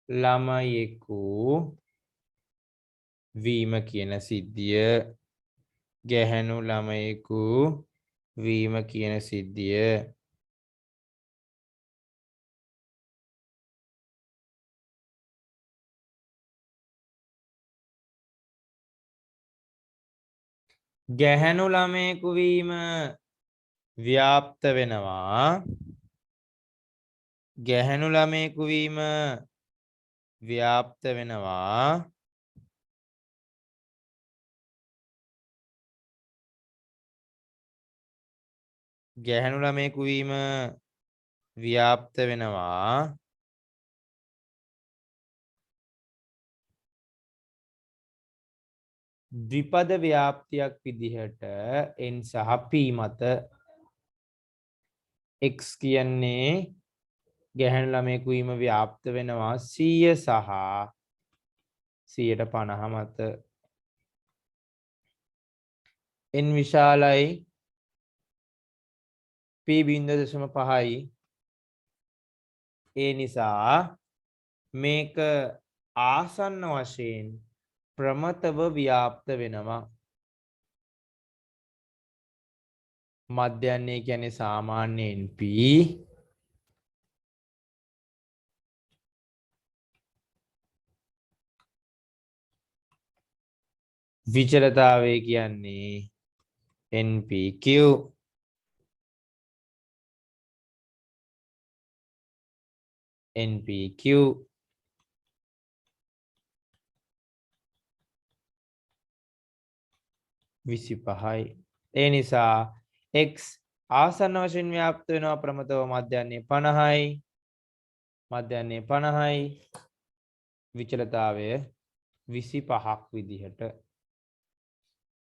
ළමයෙකු වීම කියන සිද්ධිය. ගැහැණු ළමයෙකු වීම කියන සිද්ධිය. ගැහැණු ළමයෙකු වීම ව්‍යාප්ත වෙනවා. ගැහැණු ළමයෙකු වීම ව්‍යාප්ත වෙනවා. ගැහැණු ළමයෙකු වීම ව්‍යාප්ත වෙනවා. ද්විපද ව්‍යාප්තියක් විදිහට n සහ p මත x කියන්නේ ගැහැණු ළමයෙකු වීම ව්‍යාප්ත වෙනවා 100 සහ 150 මත. n විශාලයි p 0.5යි. ඒ නිසා මේක ආසන්න වශයෙන් ප්‍රමතව ව්‍යාප්ත වෙනවා. මධ්‍යන්නේ කියන්නේ සාමාන්‍ය np විචලතාවය කියන්නේ npq. npq 25යි. ඒ නිසා x ආසන්න වශයෙන් ව්‍යාප්ත වෙනවා ප්‍රමතව මධ්‍යන්නේ 50යි. මධ්‍යන්නේ 50යි. විචලතාවය 25ක් විදිහට.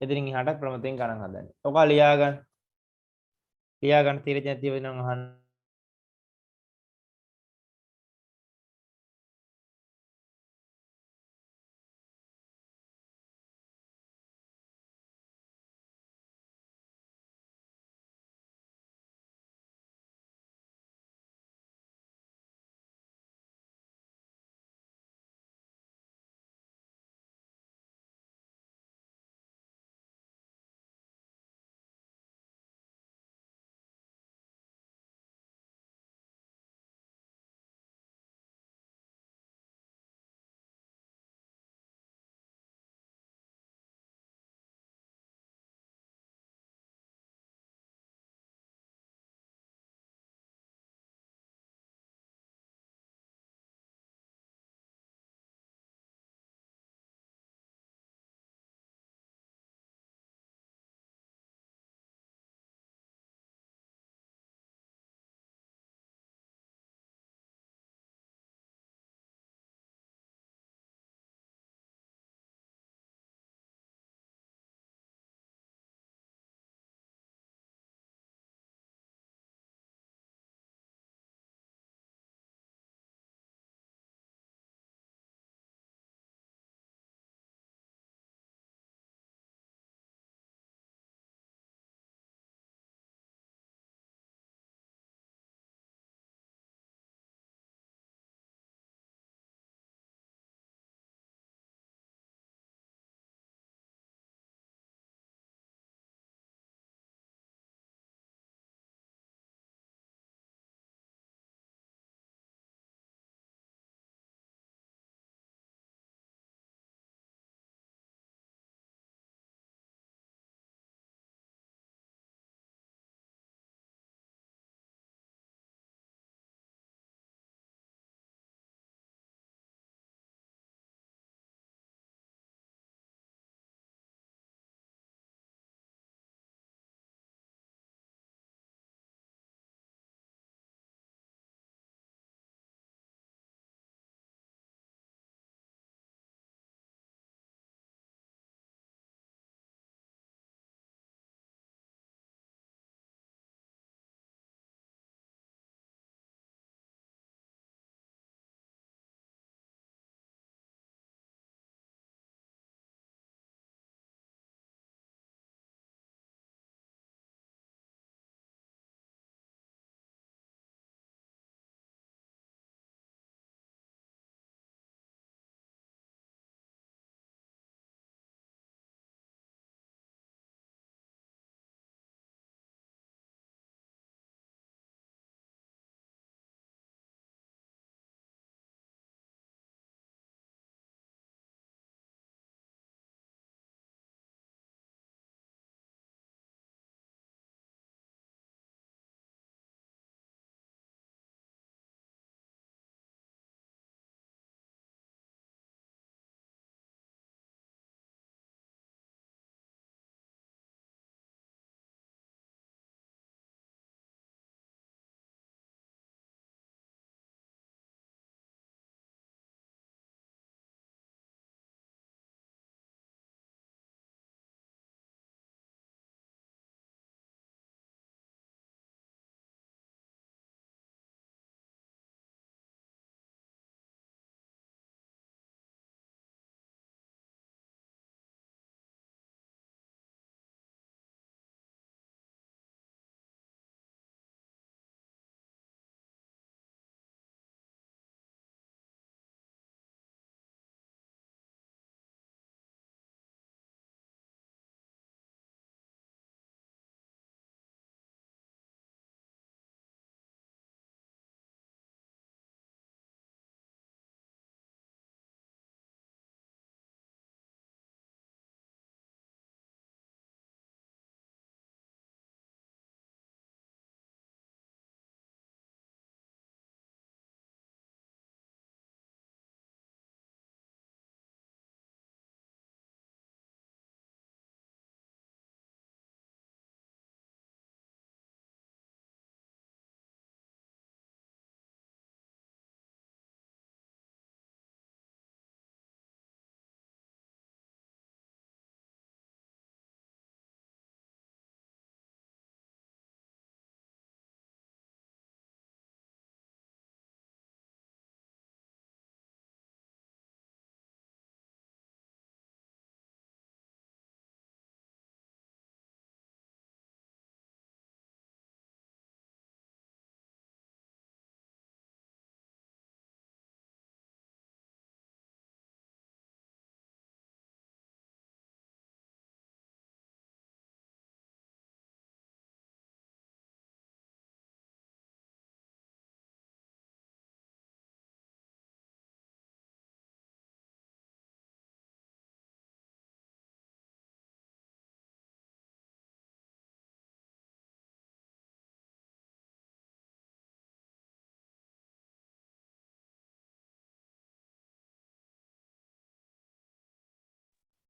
එතනින් එහාට ප්‍රමතයෙන් ගණන් හදන්නේ. ඔක ලියාගන්න. ලියාගන්න තීරජ නැති වෙනවා අහන්න.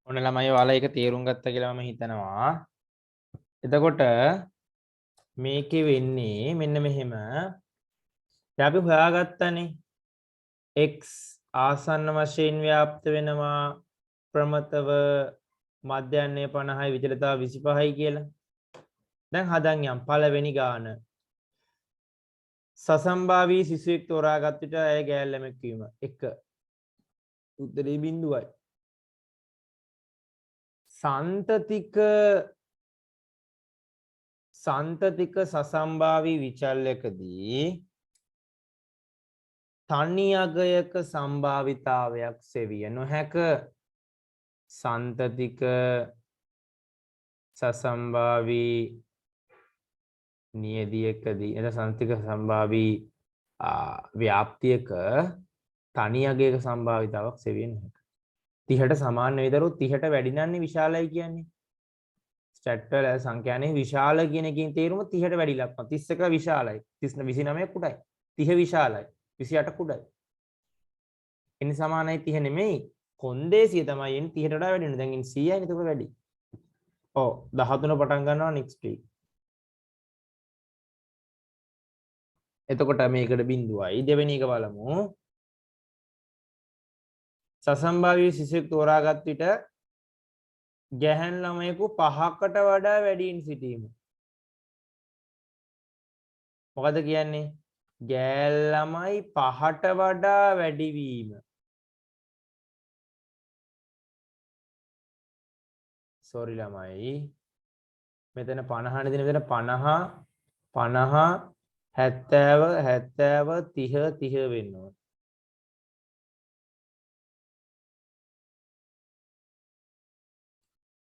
ඔන්න ළමයි ඔයාලා ඒක තේරුම් ගත්තා කියලා මම හිතනවා. එතකොට මේකේ වෙන්නේ මෙන්න මෙහෙම. දැන් අපි හොයාගත්තනේ x ආසන්න වශයෙන් ව්‍යාප්ත වෙනවා ප්‍රමතව මධ්‍යන්නේ 50යි විචලතාව 25යි කියලා. දැන් හදන් යම් පළවෙනි ගාන. සසම්භාවී සිසුවෙක් තෝරාගත් විට ඇය ගෑල් ළමෙක් වීම 1. උත්තරේ බිඳුවයි. සන්තතික සසම්භාවී විචල්යකදී තනි අගයක සම්භාවිතාවයක් සෙවිය නොහැක. සන්තතික සසම්භාවී නියදියකදී එත සන්තික සම්භාවී ව්‍යාප්තියක තනි අගයක සම්භාවිතාවක් සෙවිය නොහැක. 30ට සමාන වේදරුවෝ 30ට වැඩි නන්නේ විශාලයි කියන්නේ. ස්ටැට් වල සංඛ්‍යානේ විශාල කියන එකකින් තේරුම 30ට වැඩි ඉලක්කම් 31 විශාලයි 29 කුඩයි 30 විශාලයි 28 කුඩයි. එනි සමානයි 30 නෙමෙයි කොන්දේසිය තමයි එන්නේ 30ට වඩා වැඩි වෙනවා. දැන් ඉන්නේ 100යි නේද වැඩි. ඔව් 13 පටන් ගන්නවා next week. එතකොට මේකට බිඳුවයි දෙවෙනි එක බලමු. සසම්භාවී සිසුවෙක් තෝරාගත් විට ගැහැන් ළමයෙකු 5කට වඩා වැඩියෙන් සිටීම. මොකද කියන්නේ? ගෑල් ළමයි 5ට වඩා වැඩි වීම. sorry ළමයි. මෙතන 50 නේ දෙන මෙතන 50 50 70 70 30 30 වෙන්න ඕන.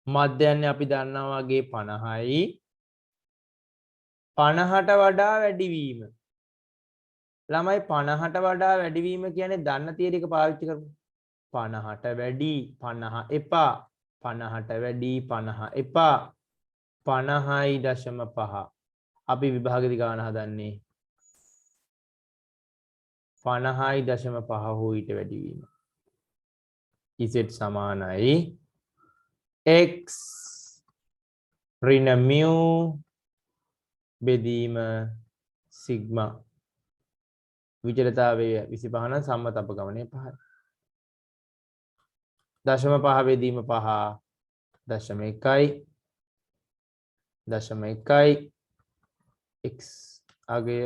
මධ්‍යන්නේ අපි දන්නා වගේ 50යි 50ට වඩා වැඩිවීම. ළමයි 50ට වඩා වැඩිවීම කියන්නේ දන්න තියරික පාවිච්චි කරමු. 50ට වැඩි 50 එපා 50ට වැඩි 50 එපා 50.5 අපි විභාගෙදි ගාන හදන්නේ 50.5 හෝ ඊට වැඩිවීම. z සමානයි x ඍණ mu බෙදීම සිග්මා විචලතාවය 25 නම් සම්මත අපගමනය 5යි. 0.5 බෙදීම 5 0.1යි 0.1යි x අගය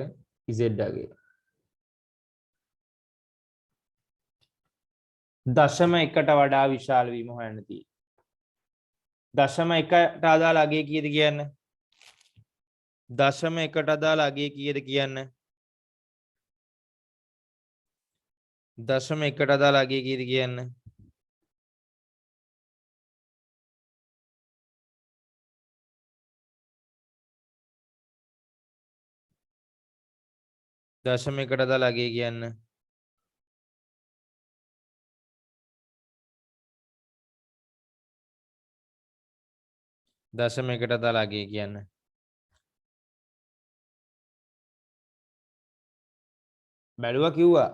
z අගය 0.1ට වඩා විශාල වීම හොයන්න තියෙන්නේ. 0.1ට අදාළ අගය කීයද කියන්න? 0.1ට අදාළ අගය කීයද කියන්න? 0.1ට අදාළ අගය කීයද කියන්න? 0.1ට අදාළ අගය කියන්න? 0.1ට අදාළ අගය කියන්න? බැලුවා කිව්වා.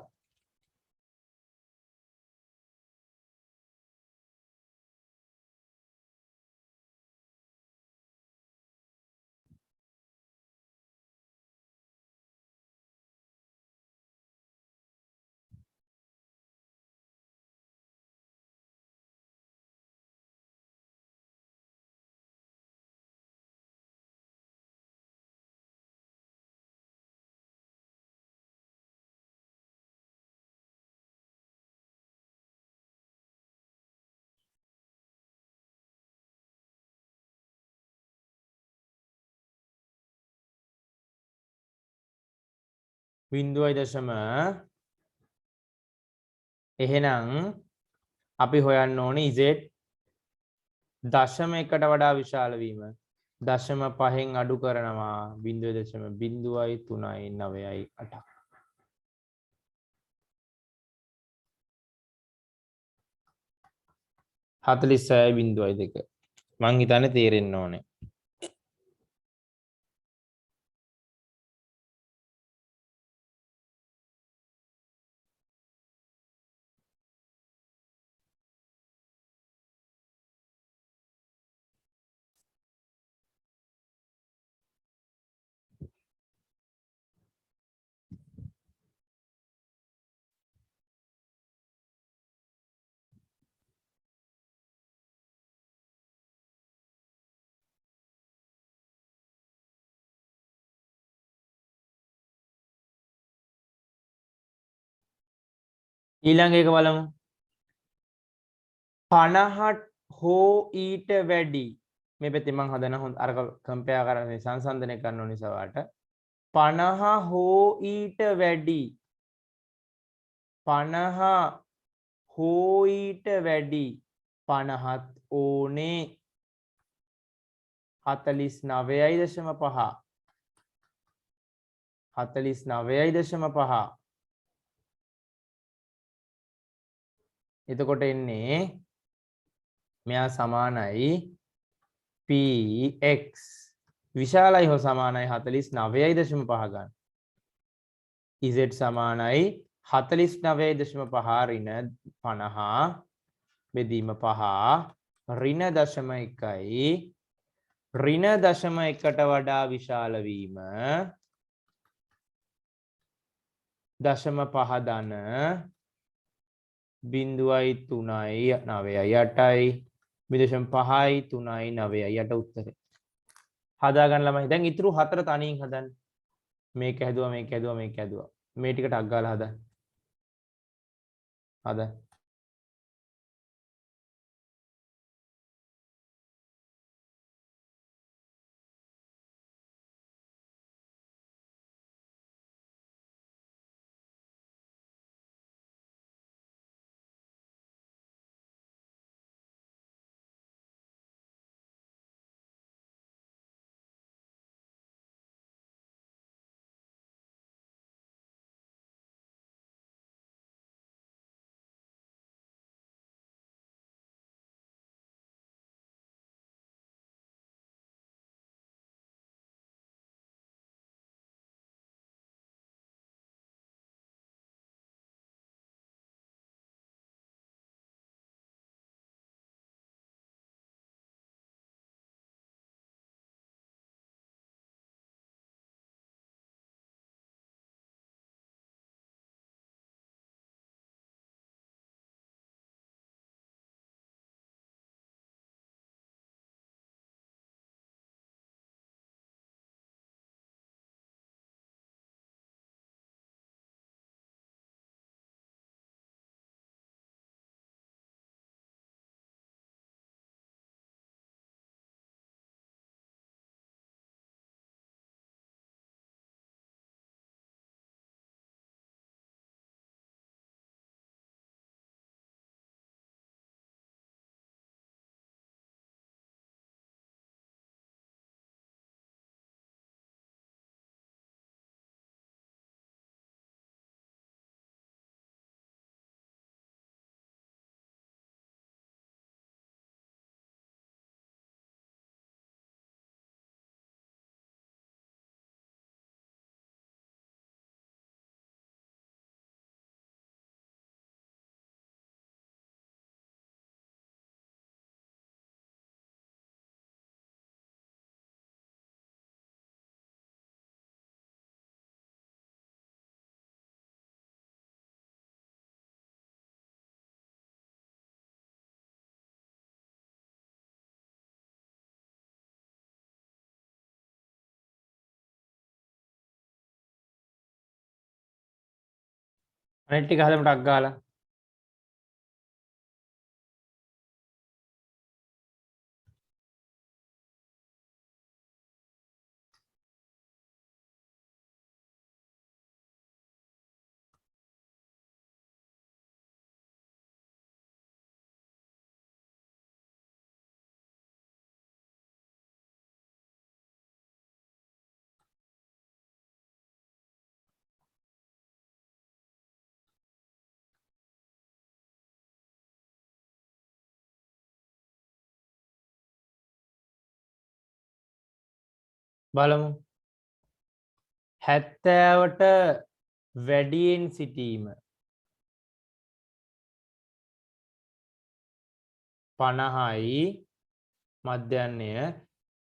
බිඳුවයි දශම එහෙනම් අපි හොයන්න ඕනේ z 0.1ට වඩා විශාල වීම 0.5න් අඩු කරනවා 0.0.398 46.2 මං හිතන්නේ තේරෙන්න ඕනේ. ඊළඟ එක බලමු 50 හෝ ඊට වැඩි මේ පැත්තේ මම හදන හොඳ අර කම්පෙයාර් කරන්නේ සංසන්දනය කරන නිසා වාට 50 හෝ ඊට වැඩි 50 හෝ ඊට වැඩි 50ත් ඕනේ 49.5 49.5 එතකොට එන්නේ මෙයා සමානයි px විශාලයි හෝ සමානයි 49.5 ගන්න. z සමානයි 49.5 ඍණ 50 බෙදීම 5 ඍණ 0.1යි ඍණ 0.1ට වඩා විශාල වීම 0.5 ධන 0.3යි 9යි 8යි 0.5යි 3යි 9යි 8 උත්තරේ. හදා ගන්න ළමයි. දැන් ඉතුරු හතර තනියෙන් හදන්න. මේක හැදුවා මේක හැදුවා මේක හැදුවා. මේ ටිකට අක් ගාලා හදන්න. හදන්න. අනිත් ටික හදමුට අක් ගාලා. බලමු 70ට වැඩියෙන් සිටීම 50යි මධ්‍යන්නය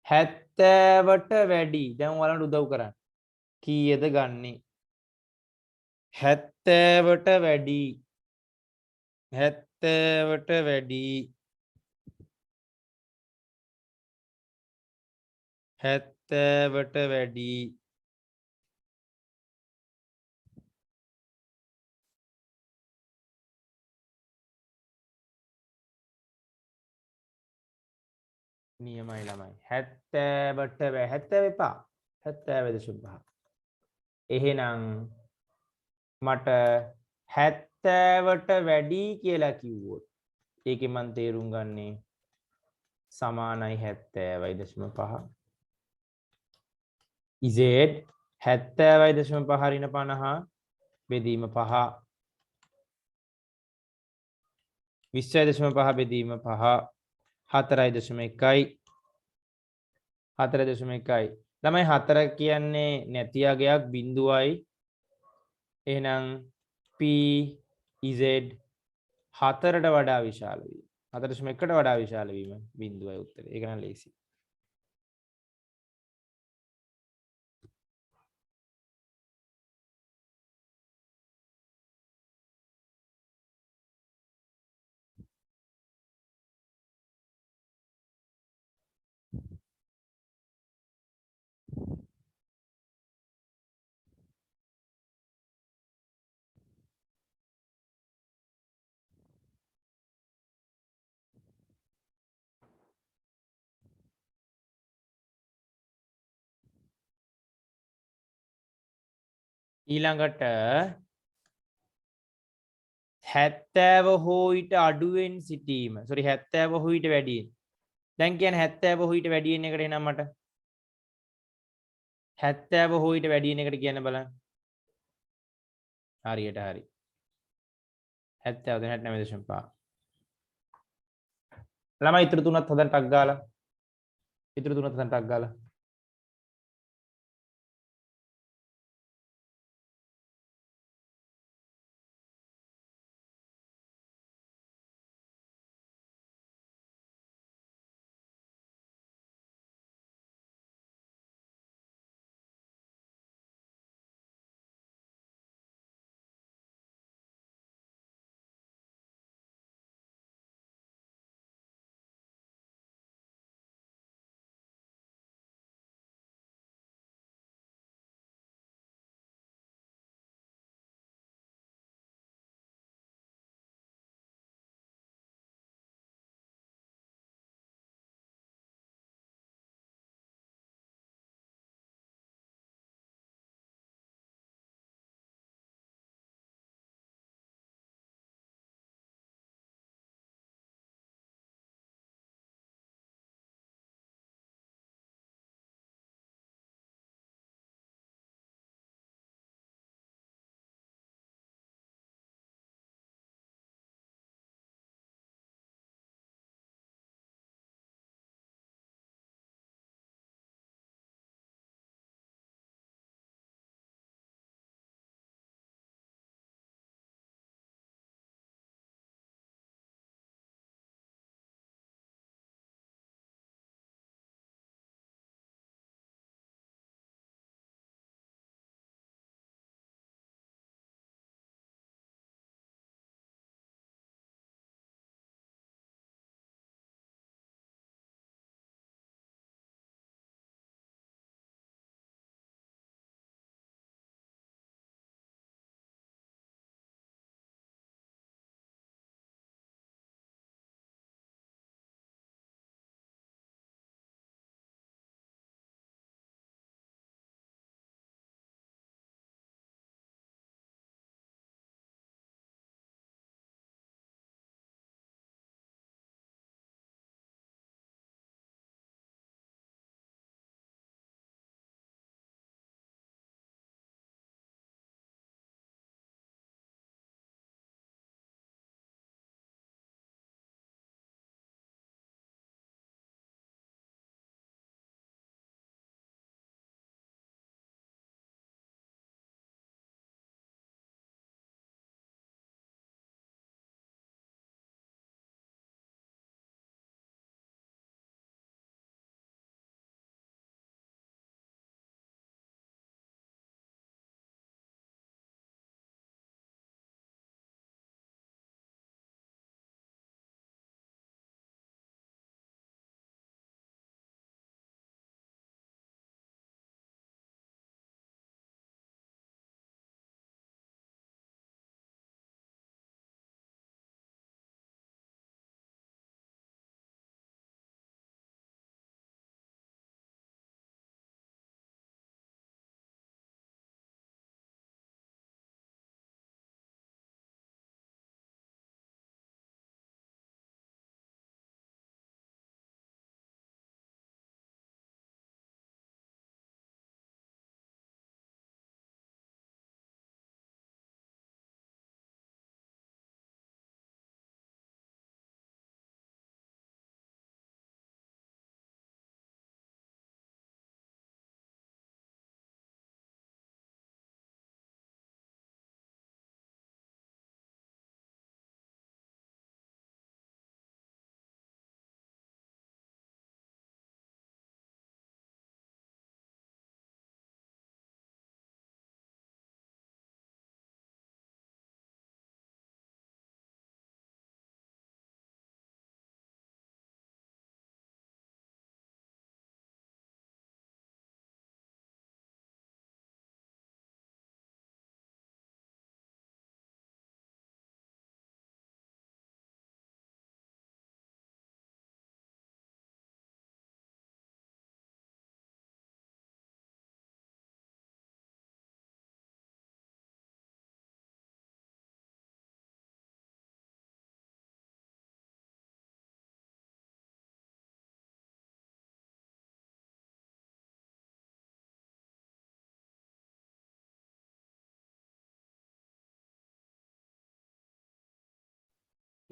70ට වැඩි දැන් ඔයාලට උදව් කරන්න කීයද ගන්නේ 70ට වැඩි 70ට වැඩි 70ට වැඩි නියමයි ළමයි 70ට 70 එපා 70.5 එහෙනම් මට 70ට වැඩි කියලා කිව්වොත් ඒකේ මන් තේරුම් ගන්නේ සමානයි 70.5 z 70.5 ඍණ 50 බෙදීම 5 20.5 බෙදීම 5 4.1යි 4.1යි ළමයි 4 කියන්නේ නැති අගයක් බිඳුවයි එහෙනම් p z 4ට වඩා විශාල වීම 4.1ට වඩා විශාල වීම බිඳුවයි උත්තරේ ඒක නම් ලේසි ඊළඟට 70 හෝ ඊට අඩුවෙන් සිටීම. sorry 70 හෝ ඊට වැඩියෙන්. දැන් කියන්නේ 70 හෝ ඊට වැඩියෙන් එකට එනම් මට 70 හෝ ඊට වැඩියෙන් එකට කියන්න බලන්න. හරියට හරි. 70 දැන් 69.5. ළමයි ඉතුරු තුනත් හොඳට ටක් ගාලා. ඉතුරු තුනත් හොඳට ටක් ගාලා.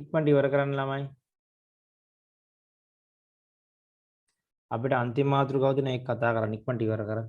ඉක්මනට ඉවර කරන්න ළමයි. අපිට අන්තිම මාතෘකාව දෙන එක කතා කරන්න ඉක්මනට ඉවර කරන්න.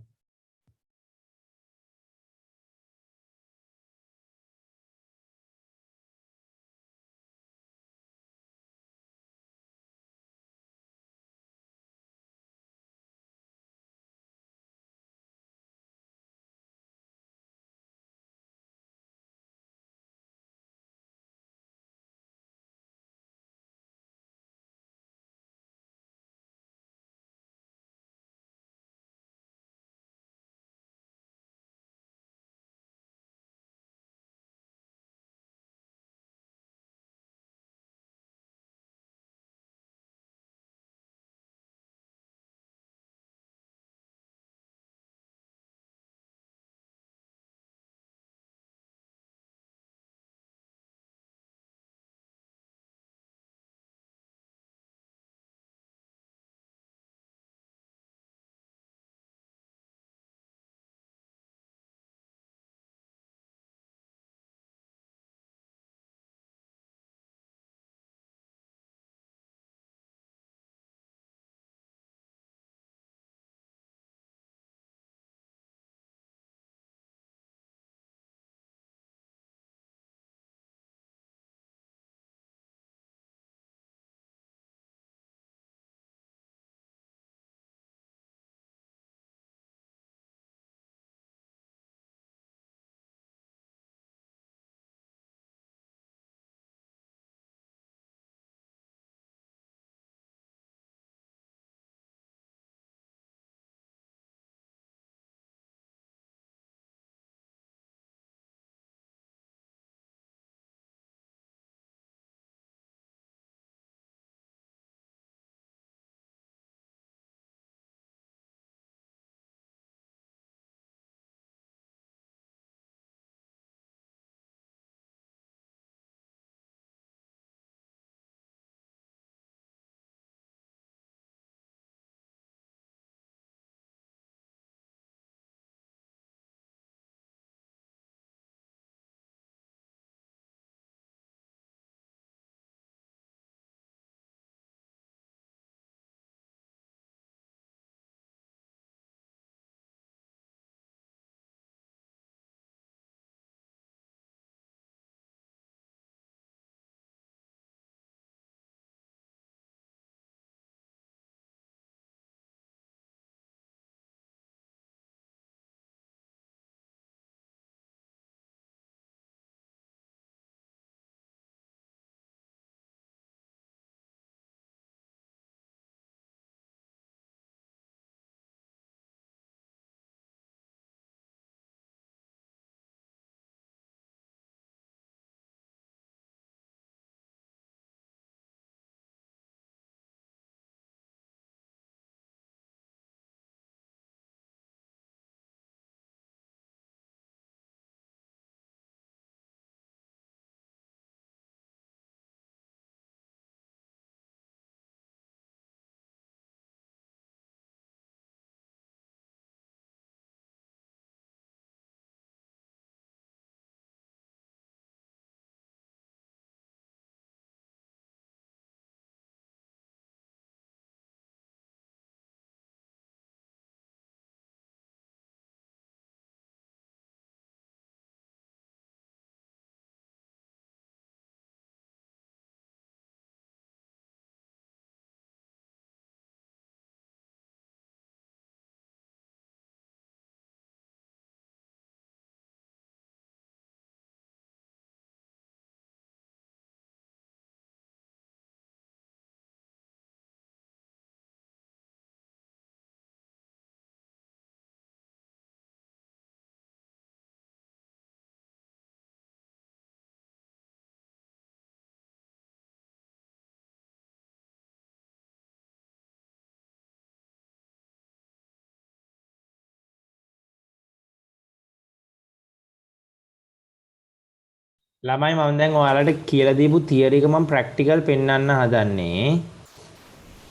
ළමයි මම දැන් ඔයාලට කියලා දීපු තියරි එක මම ප්‍රැක්ටිකල් පෙන්වන්න හදන්නේ.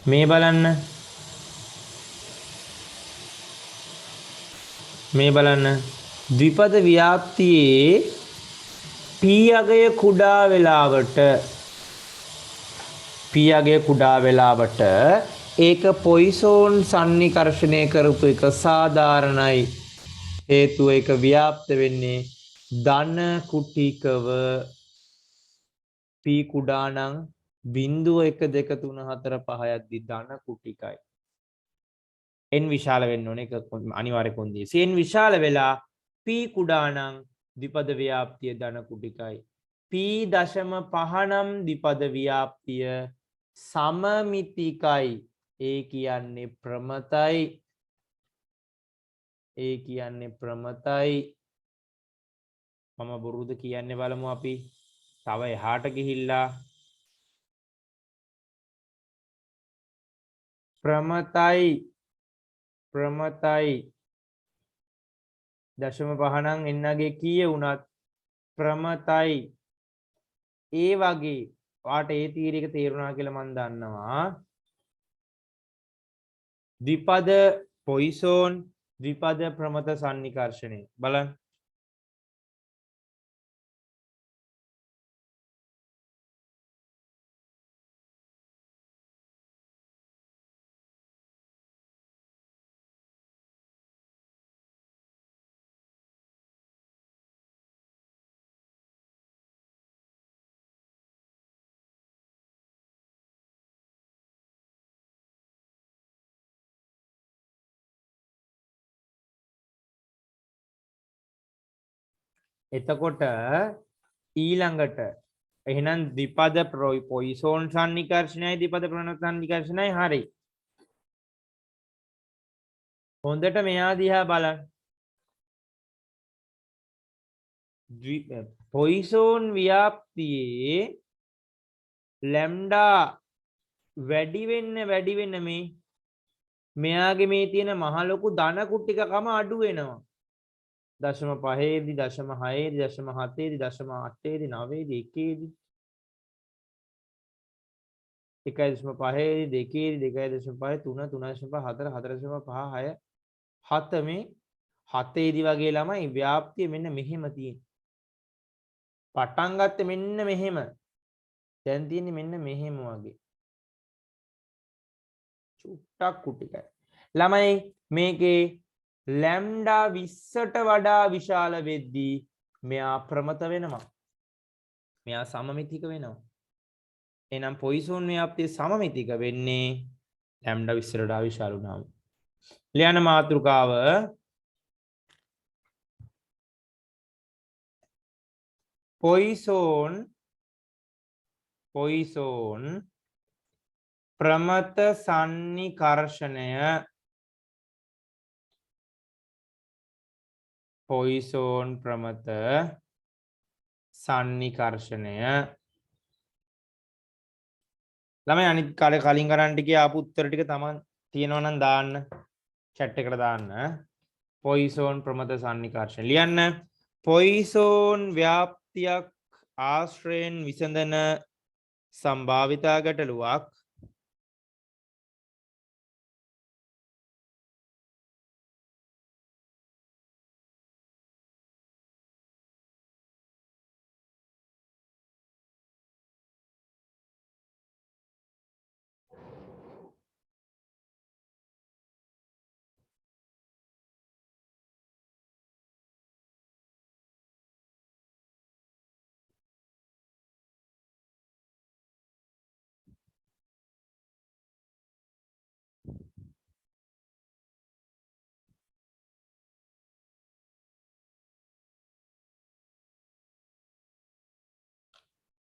මේ බලන්න. මේ බලන්න. ද්විපද ව්‍යාප්තියේ p අගය කුඩා වෙලාවට පියගේ කුඩා වෙලාවට ඒක පොයිසෝන් සන්නිකර්ෂණය කරපු එක සාධාරණයි. හේතුව ඒක ව්‍යාප්ත වෙන්නේ ධන කුටිකව පී කුඩා නම් 0.1 2 3 4 5 යද්දි ධන කුටිකයි. n විශාල වෙන්න ඕනේ. ඒක අනිවාර්ය කොන්දේසි. n විශාල වෙලා p කුඩා නම් ද්විපද ව්‍යාප්තිය ධන කුටිකයි. p.5 නම් ද්විපද ව්‍යාප්තිය සමමිතිකයි. ඒ කියන්නේ ප්‍රමතයි. ඒ කියන්නේ ප්‍රමතයි. මම බොරුද කියන්නේ බලමු අපි. තව එහාට ගිහිල්ලා ප්‍රමතයි 0.5 නම් එන්නගේ කීය වුණත් ප්‍රමතයි. ඒ වගේ වාට ඒ තීරයක තේරුණා කියලා මම දන්නවා. ද්විපද පොයිසෝන් ද්විපද ප්‍රමත සන්නිකර්ෂණය බලන්න. එතකොට ඊළඟට එහෙනම් ද්විපද පොයිසෝන් සන්නිකර්ෂණයයි ද්විපද ප්‍රමත සන්නිකර්ෂණයයි හරි. හොඳට මෙයා දිහා බලන්න. පොයිසෝන් ව්‍යාප්තියේ ලැම්ඩා වැඩි වෙන්න මේ මෙයාගේ මේ තියෙන මහ ලොකු ධන කුට්ටිකකම අඩු වෙනවා. 0.5 0.6 0.7 0.8 9 1 1.5 2 2.5 3 3.4 4.5 6 7 මේ 7 වගේ ළමයි ව්‍යාප්තිය මෙන්න මෙහෙම තියෙන. පටන් ගත්තේ මෙන්න මෙහෙම. දැන් තියෙන්නේ මෙන්න මෙහෙම වගේ. චුට්ටක් කුටිකයි. ළමයි මේකේ ලැම්ඩා 20ට වඩා විශාල වෙද්දී මෙයා ප්‍රමත වෙනවා. මෙයා සමමිතික වෙනවා. එහෙනම් පොයිසෝන් ව්‍යාප්තිය සමමිතික වෙන්නේ ලැම්ඩා 20ට වඩා විශාල වුණාම. ලියන මාතෘකාව පොයිසෝන් ප්‍රමත සන්නිකර්ෂණය පොයිසෝන් ප්‍රමත සන්නිකර්ෂණය ළමයි අනිත් කාලේ කලින් කරන්න ටිකේ ආපු උත්තර ටික තමන් තියෙනවා නම් දාන්න chat එකට දාන්න. පොයිසෝන් ප්‍රමත සන්නිකර්ෂණ ලියන්න. පොයිසෝන් ව්‍යාප්තියක් ආශ්‍රයෙන් විසඳන සම්භාවිතා ගැටලුවක්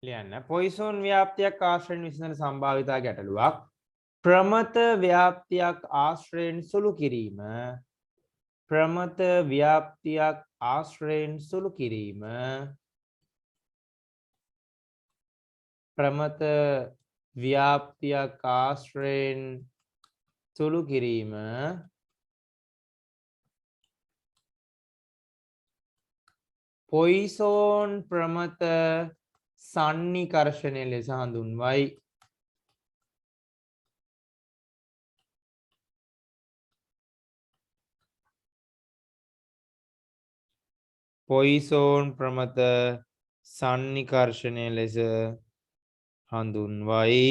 ලියන්න. පොයිසෝන් ව්‍යාප්තියක් ආශ්‍රයෙන් විසඳන සම්භාවිතා ගැටලුවක් ප්‍රමත ව්‍යාප්තියක් ආශ්‍රයෙන් සුළු කිරීම ප්‍රමත ව්‍යාප්තියක් ආශ්‍රයෙන් සුළු කිරීම ප්‍රමත ව්‍යාප්තියක් ආශ්‍රයෙන් සුළු කිරීම පොයිසෝන් ප්‍රමත සන්නිකර්ෂණය ලෙස හඳුන්වයි. පොයිසෝන් ප්‍රමත සන්නිකර්ෂණය ලෙස හඳුන්වයි.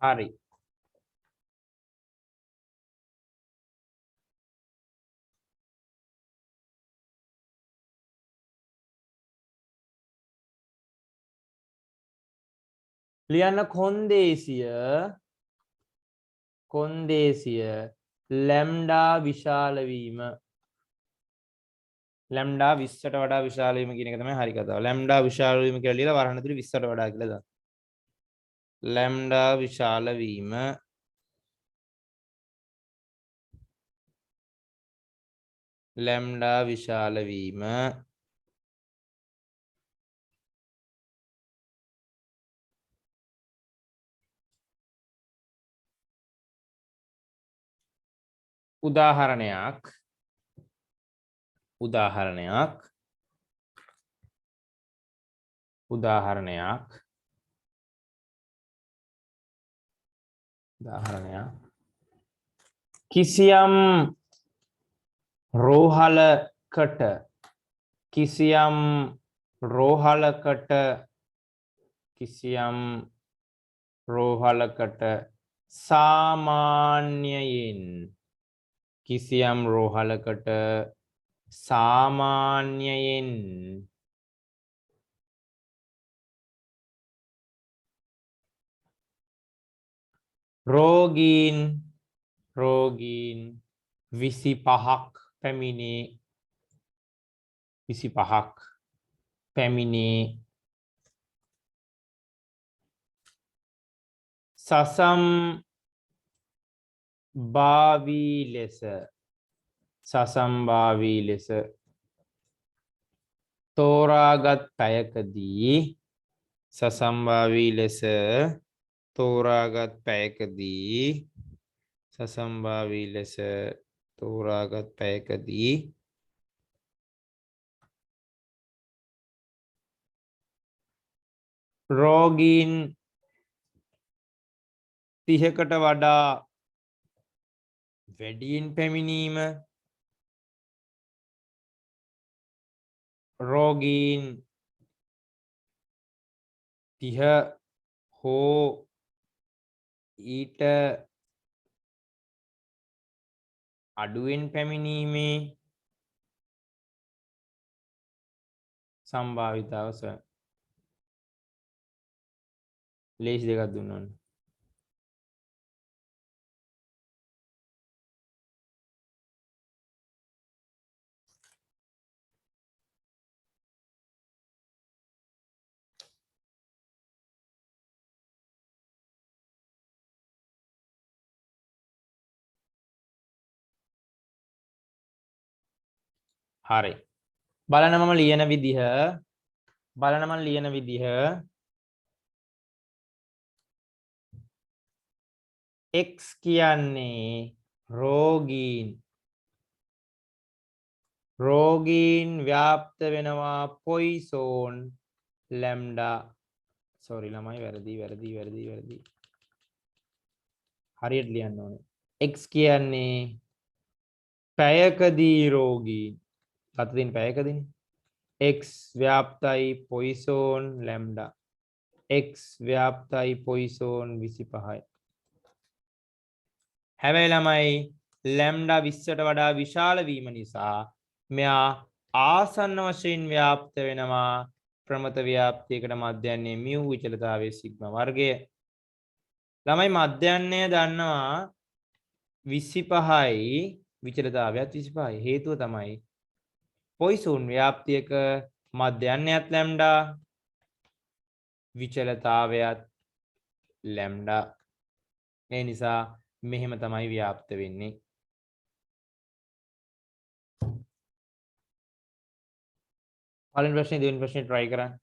හරි. ලියන්න කොන්දේසිය ලැම්ඩා විශාල වීම. ලැම්ඩා 20ට වඩා විශාල වීම කියන එක තමයි හරි කතාව. ලැම්ඩා විශාල වීම කියලා ලියලා වරහන් ඇතුලේ 20ට වඩා කියලා දාන්න. ලැම්ඩා විශාල වීම ලැම්ඩා විශාල වීම උදාහරණයක් කිසියම් රෝහලකට සාමාන්‍යයෙන් රෝගීන් 25ක් පැමිණේ සසම්භාවී ලෙස තෝරාගත් පැයකදී රෝගීන් 30කට වඩා වැඩියෙන් පැමිණීම රෝගීන් 30 හෝ ඊට අඩුවෙන් පැමිණීමේ සම්භාවිතාව ලේසි දෙකක් දුන්නොත් හරි. බලන්න මම ලියන විදිහ x කියන්නේ රෝගීන් ව්‍යාප්ත වෙනවා පොයිසෝන් ලැම්ඩා sorry ළමයි වැරදි හරියට ලියන්න ඕනේ. x කියන්නේ පැයකදී රෝගීන් අතදින් පැයකදීනේ x ව්‍යාප්තයි පොයිසෝන් ලැම්ඩා x ව්‍යාප්තයි පොයිසෝන් 25යි. හැබැයි ළමයි ලැම්ඩා 20ට වඩා විශාල වීම නිසා මෙයා ආසන්න වශයෙන් ව්‍යාප්ත වෙනවා ප්‍රමත ව්‍යාප්තියකට මධ්‍යන්නේ මියු විචලතාවයේ සිග්මා වර්ගය. ළමයි මධ්‍යන්නේ දන්නවා 25යි විචලතාවයත් 25යි. හේතුව තමයි පොයිසෝන් ව්‍යාප්තියක මධ්‍යන්නයත් ලැම්ඩා විචලතාවයත් ලැම්ඩා. ඒ නිසා මෙහෙම තමයි ව්‍යාප්ත වෙන්නේ. පළවෙනි ප්‍රශ්නේ දෙවෙනි ප්‍රශ්නේ try කරන්න.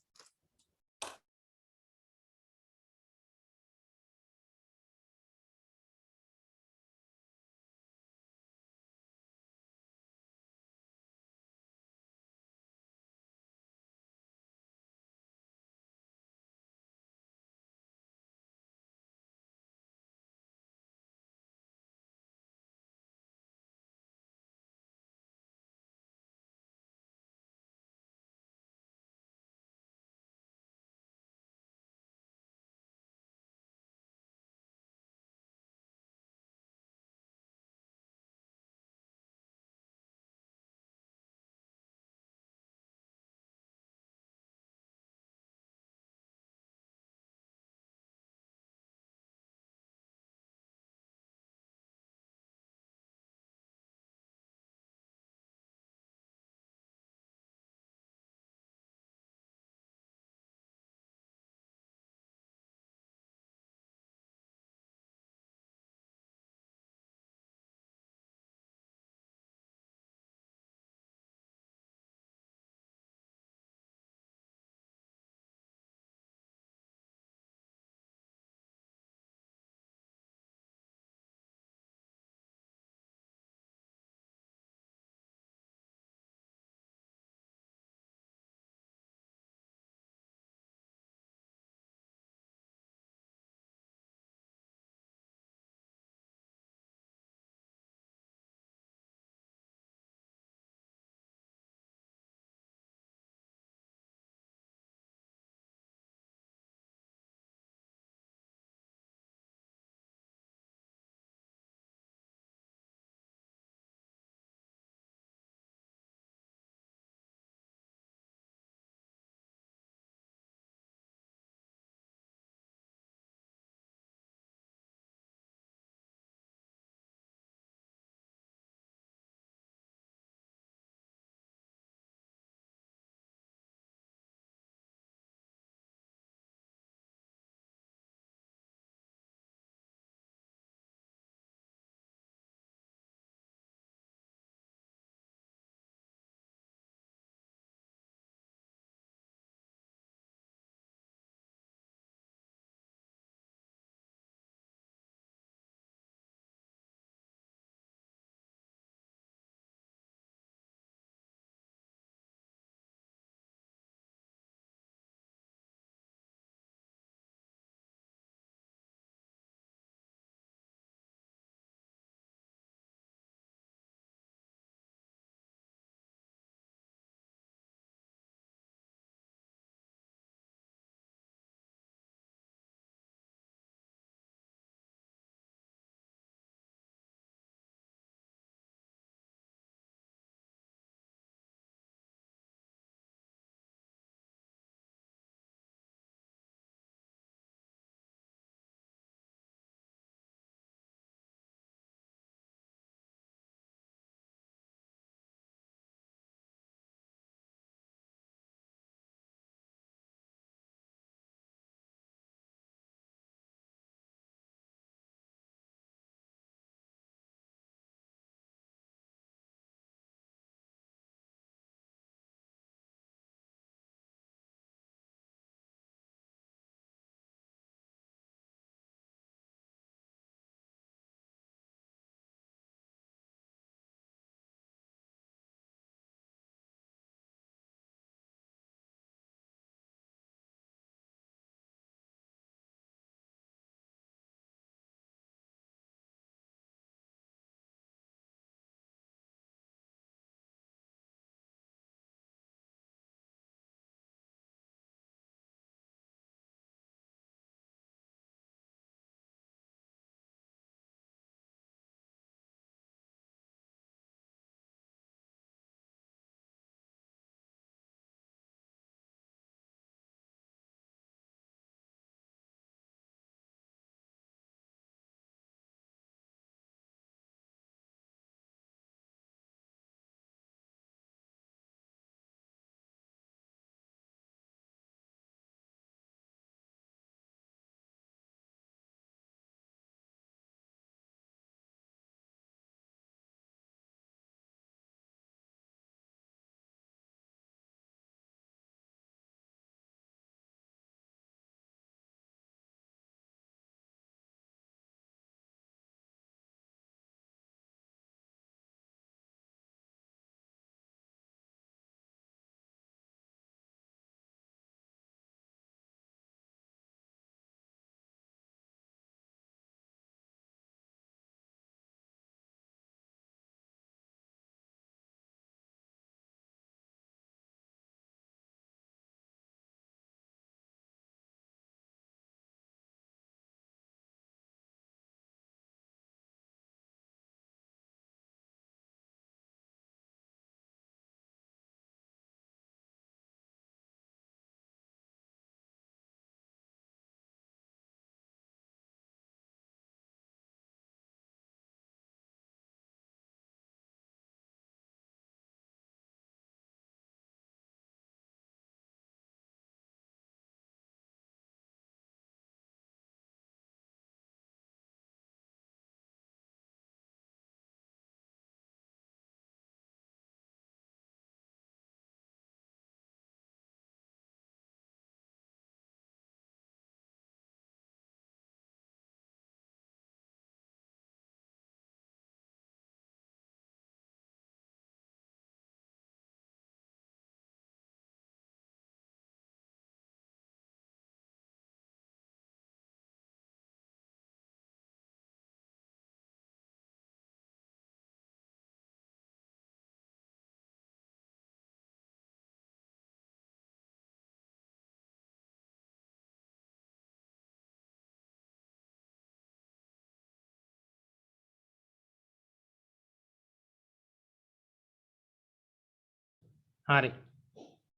හරි.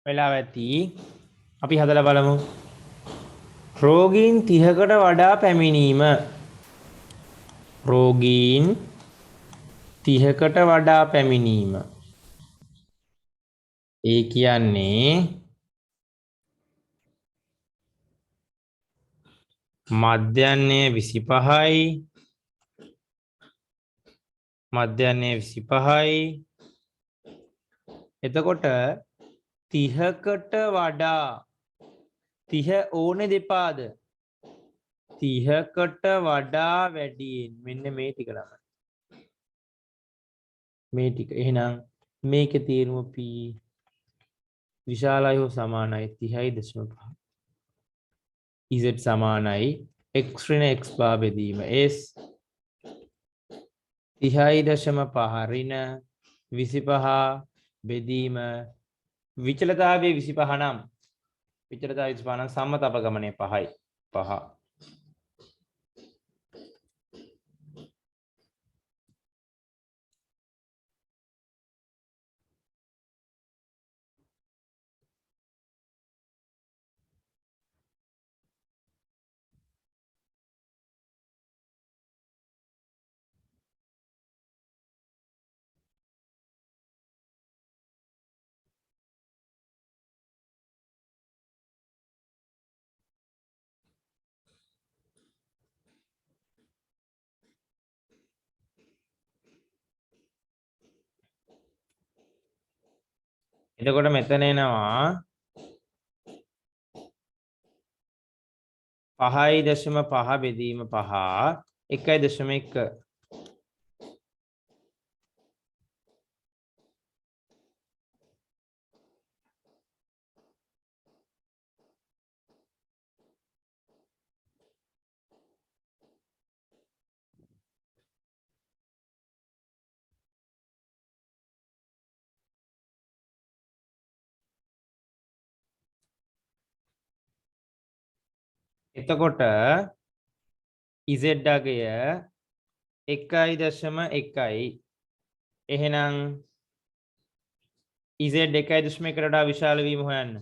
වෙලාව ඇති. අපි හදලා බලමු. රෝගීන් 30කට වඩා පැමිණීම. රෝගීන් 30කට වඩා පැමිණීම. ඒ කියන්නේ මධ්‍යහ්නය 25යි මධ්‍යහ්නය 25යි. එතකොට 30කට වඩා 30 ඕනේ දෙපාද 30කට වඩා වැඩියෙන් මෙන්න මේ ටික ළමයි. මේ ටික. එහෙනම් මේකේ තේරුම p විශාලයි හෝ සමානයි 30.5. z සමානයි x ඍණ x බා බෙදීම s 30.5 ඍණ 25 බෙදීම විචලතාවයේ 25 නම් විචලතාවයේ 25 නම් සම්මත අපගමනය 5යි 5. එතකොට මෙතන එනවා 5.5 බෙදීම 5 1.1. එතකොට z අගය 1.1යි. එහෙනම් z 1.1කට වඩා විශාල වීම හොයන්න.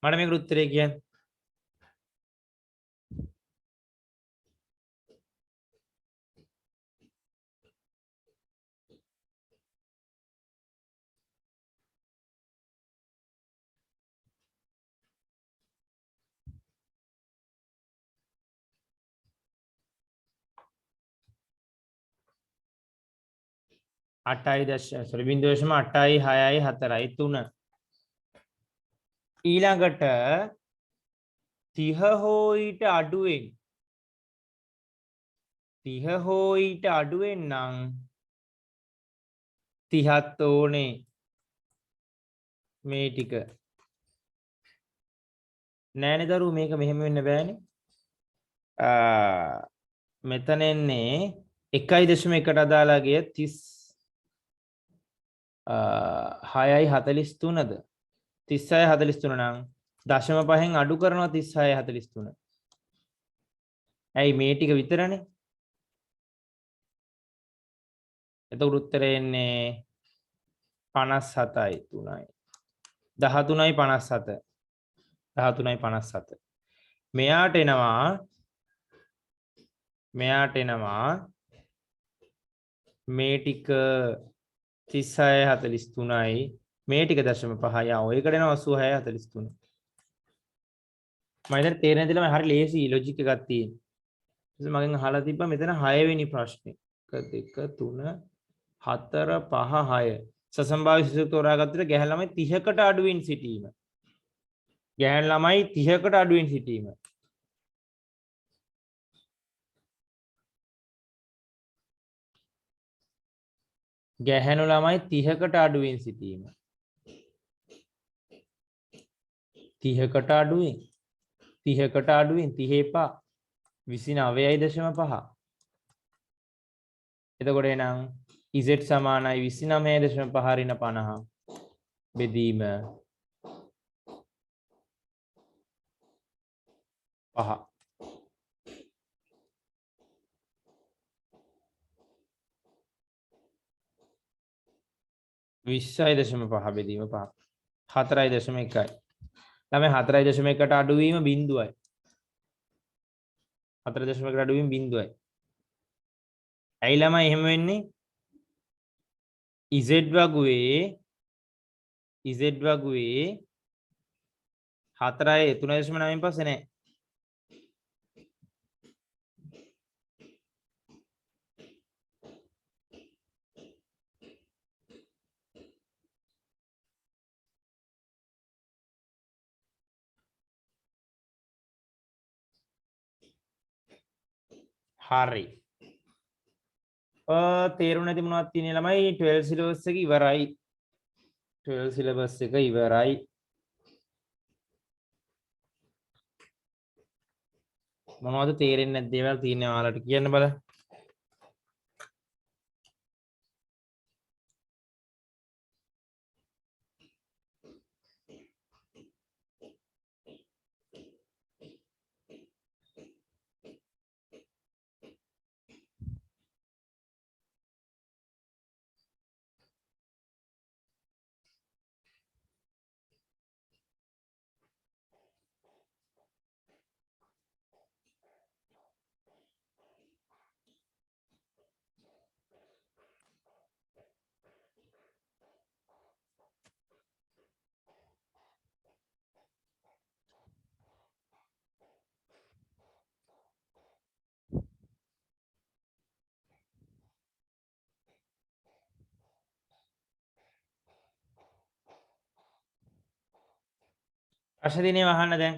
මට මේකට උත්තරේ කියන්න. sorry 0.864 ඊළඟට 30 හෝ ඊට අඩුවෙන් 30 හෝ ඊට අඩුවෙන් නම් 30ත් ඕනේ මේ ටික නෑනේ දරුවෝ මේක මෙහෙම වෙන්න බෑනේ. මෙතන එන්නේ 1.1ට අදාළ ගිය 36.43ද 36.43 නම් 0.5න් අඩු කරනවා 36.43. ඇයි මේ ටික විතරනේ? එතකොට උත්තරේ එන්නේ 57යි 3යි 13යි 57 13යි 57. මෙයාට එනවා මේ ටික 36.43යි මේ ටික 0.5යි. ඔය එකට එනවා 86.43. මම ඉතින් තේරෙන්නේ නැතිලා මම හරි ලේසි ලොජික් එකක් තියෙන. ඉතින් මගෙන් අහලා තිබ්බා මෙතන 6 වෙනි ප්‍රශ්නේ. 1 2 3 4 5 6 සසම්භාව්‍ය සිසුක තෝරාගත්තට ගැහැණු ළමයි 30කට අඩුවෙන් සිටීම. ගැහැණු ළමයි 30කට අඩුවෙන් සිටීම. ගැහැණු ළමයි 30කට අඩුවෙන් සිටීම. 30කට අඩුවෙන් 30කට අඩුවෙන් 30 එපා 29.5. එතකොට එහෙනම් z සමානයි 29.5 ඍණ 50 බෙදීම 5. 20.5 බෙදීම 5. 4.1. ළමයි 4.1කට අඩුවීම බිඳුවයි. 4.1කට අඩුවීම බිඳුවයි. ඇයි ළමයි එහෙම වෙන්නේ? z වගුවේ 4යි 3.9න් පස්සේ නෑ. හරි. තේරුම් නැති මොනවද තියෙන්නේ ළමයි 12 සිලබස් එක ඉවරයි. 12 සිලබස් එක ඉවරයි. මොනවද තේරෙන්නේ නැති දේවල් තියෙනවා ඔයාලට කියන්න බලන්න. ප්‍රශ්න දිනේ වහන්න දැන්.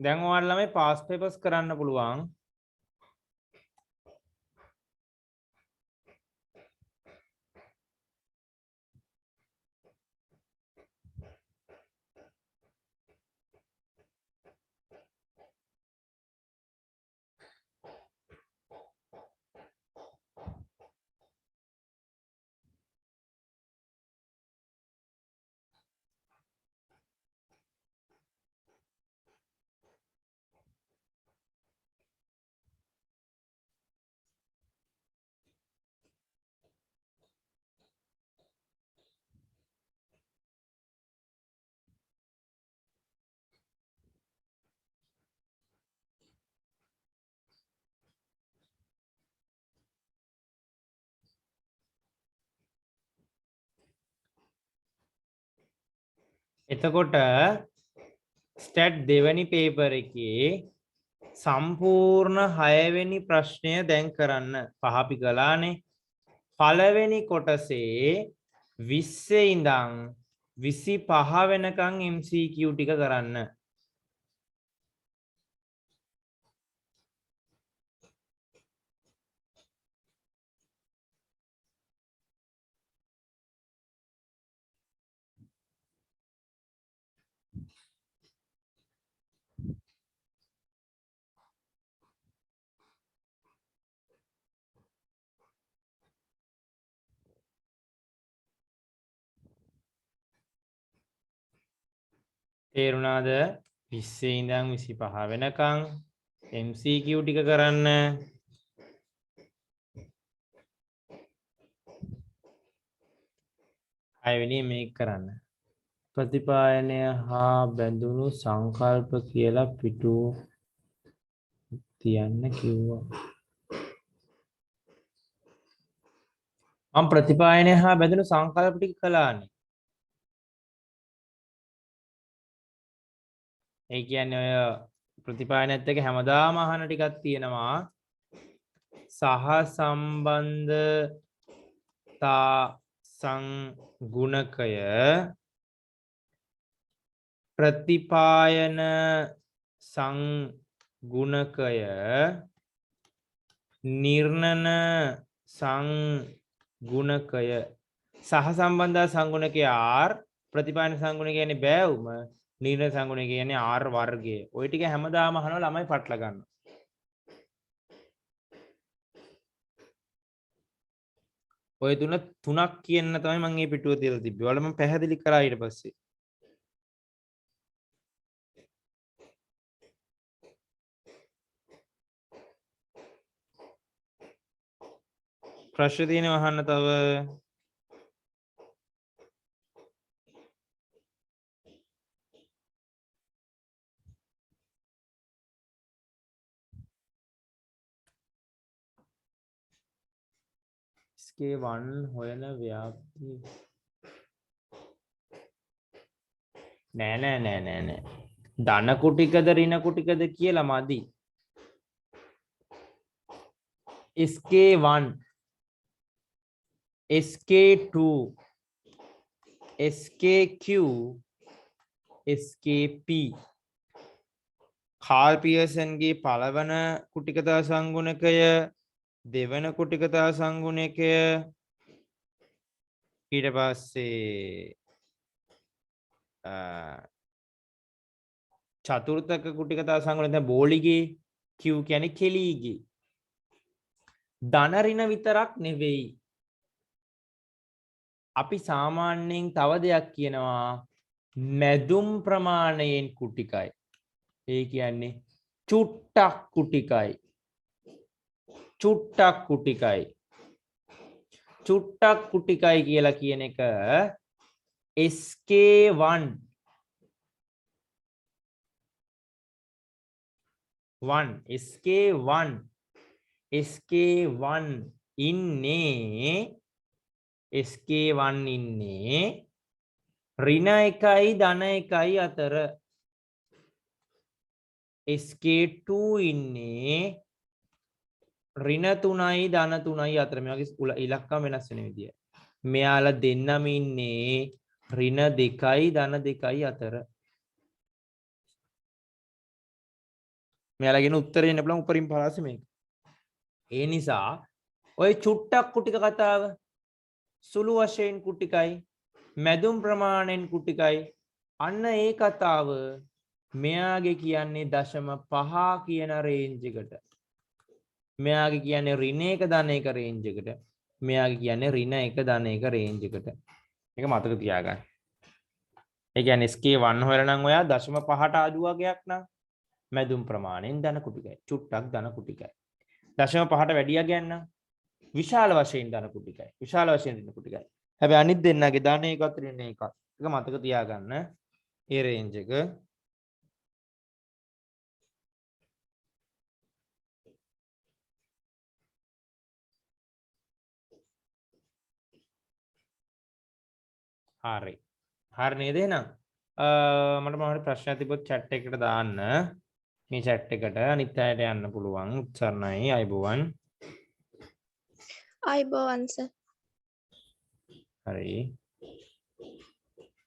දැන් ඔයාලා ළමයි පාස් පේපර්ස් කරන්න පුළුවන්. එතකොට ස්ටැට් දෙවැනි පේපර් එකේ සම්පූර්ණ 6 වෙනි ප්‍රශ්නය දැන් කරන්න. පහ අපි කළානේ. පළවෙනි කොටසේ 20 ඉඳන් 25 වෙනකන් MCQ ටික කරන්න. තේරුණාද? 20 ඉඳන් 25 වෙනකන් MCQ ටික කරන්න. හයවෙනි මේක කරන්න. ප්‍රතිපායනය හා බැඳුණු සංකල්ප කියලා පිටු තියන්න කිව්වා. මම ප්‍රතිපායනය හා බැඳුණු සංකල්ප ටික කළානේ. ඒ කියන්නේ ඔය ප්‍රතිපායනයත් එක්ක හැමදාම අහන ටිකක් තියෙනවා. සහ සම්බන්ධතා සංගුණකය ප්‍රතිපායන සංගුණකය නිර්ණන සංගුණකය සහ සම්බන්ධ සංගුණකය R ප්‍රතිපාදන සංගුණකය කියන්නේ බෑවුම නිර්ණය සංගුණකය කියන්නේ R වර්ගය. ওই ටික හැමදාම අහනවා ළමයි පටල ගන්න. ඔය තුනක් කියන්න තමයි මම මේ පිටුව තියලා තිබ්බේ. ඔයාලා මම පැහැදිලි කරා ඊට පස්සේ. ප්‍රශ්න තියෙනවා අහන්න තව. SK1 හොයන ව්‍යාප්තිය නෑ. ධන කුටිකද ඍණ කුටිකද කියලා මදි. SK1 SK2 SKQ SKP කාල් පියර්සන්ගේ පළවන කුටිකතා සංගුණකය දෙවන කුටිකතා සංගුණකය ඊට පස්සේ චතුර්ථක කුටිකතා සංගුණකය දැන් බෝලිගේ Q කියන්නේ කෙලීගේ ධන ඍණ විතරක් නෙවෙයි අපි සාමාන්‍යයෙන් තව දෙයක් කියනවා මැදුම් ප්‍රමාණයෙන් කුටිකයි. ඒ කියන්නේ චුට්ටක් කුටිකයි. චුට්ටක් කුටිකයි. චුට්ටක් කුටිකයි කියලා කියන එක SK1 SK1 ඉන්නේ SK1 ඉන්නේ ඍණ 1යි ධන 1යි අතර SK2 ඉන්නේ ඍණ 3යි ධන 3යි අතර මේ වගේ ඉලක්කම් වෙනස් වෙන විදිය. මෙයාලා දෙන්නම ඉන්නේ ඍණ 2යි ධන 2යි අතර. මෙයාලා කියන උත්තරේ එන්න බලමු උඩින් පලාසෙ මේක. ඒ නිසා ඔය චුට්ටක් කුටික කතාව සුළු වශයෙන් කුටිකයි මැදුම් ප්‍රමාණයෙන් කුටිකයි අන්න ඒ කතාව මෙයාගේ කියන්නේ 0.5 කියන රේන්ජ් එකට මෙයාගේ කියන්නේ ඍණ 1 ධන 1 රේන්ජ් එකට මෙයාගේ කියන්නේ ඍණ 1 ධන 1 රේන්ජ් එකට මේක මතක තියාගන්න. ඒ කියන්නේ SK1 හොයලා නම් ඔයා 0.5ට ආදු වගේක් නම් මැදුම් ප්‍රමාණයෙන් ධන කුටිකයි චුට්ටක් ධන කුටිකයි 0.5ට වැඩිය ගන්න විශාල වශයෙන් ධන කුටිකයි විශාල වශයෙන් ඍණ කුටිකයි. හැබැයි අනිත් දෙන්නගේ ධන එකත් ඍණ එකත් ඒක මතක තියාගන්න. ඒ රේන්ජ් එක හරි. හරි නේද එහෙනම්? මට මොනවද ප්‍රශ්නයක් තිබ්බොත් chat එකට දාන්න. මේ chat එකට අනිත් අයට යන්න පුළුවන්. උත්සන්නයි අයබෝවන්. අයබෝවන් සර්. හරි.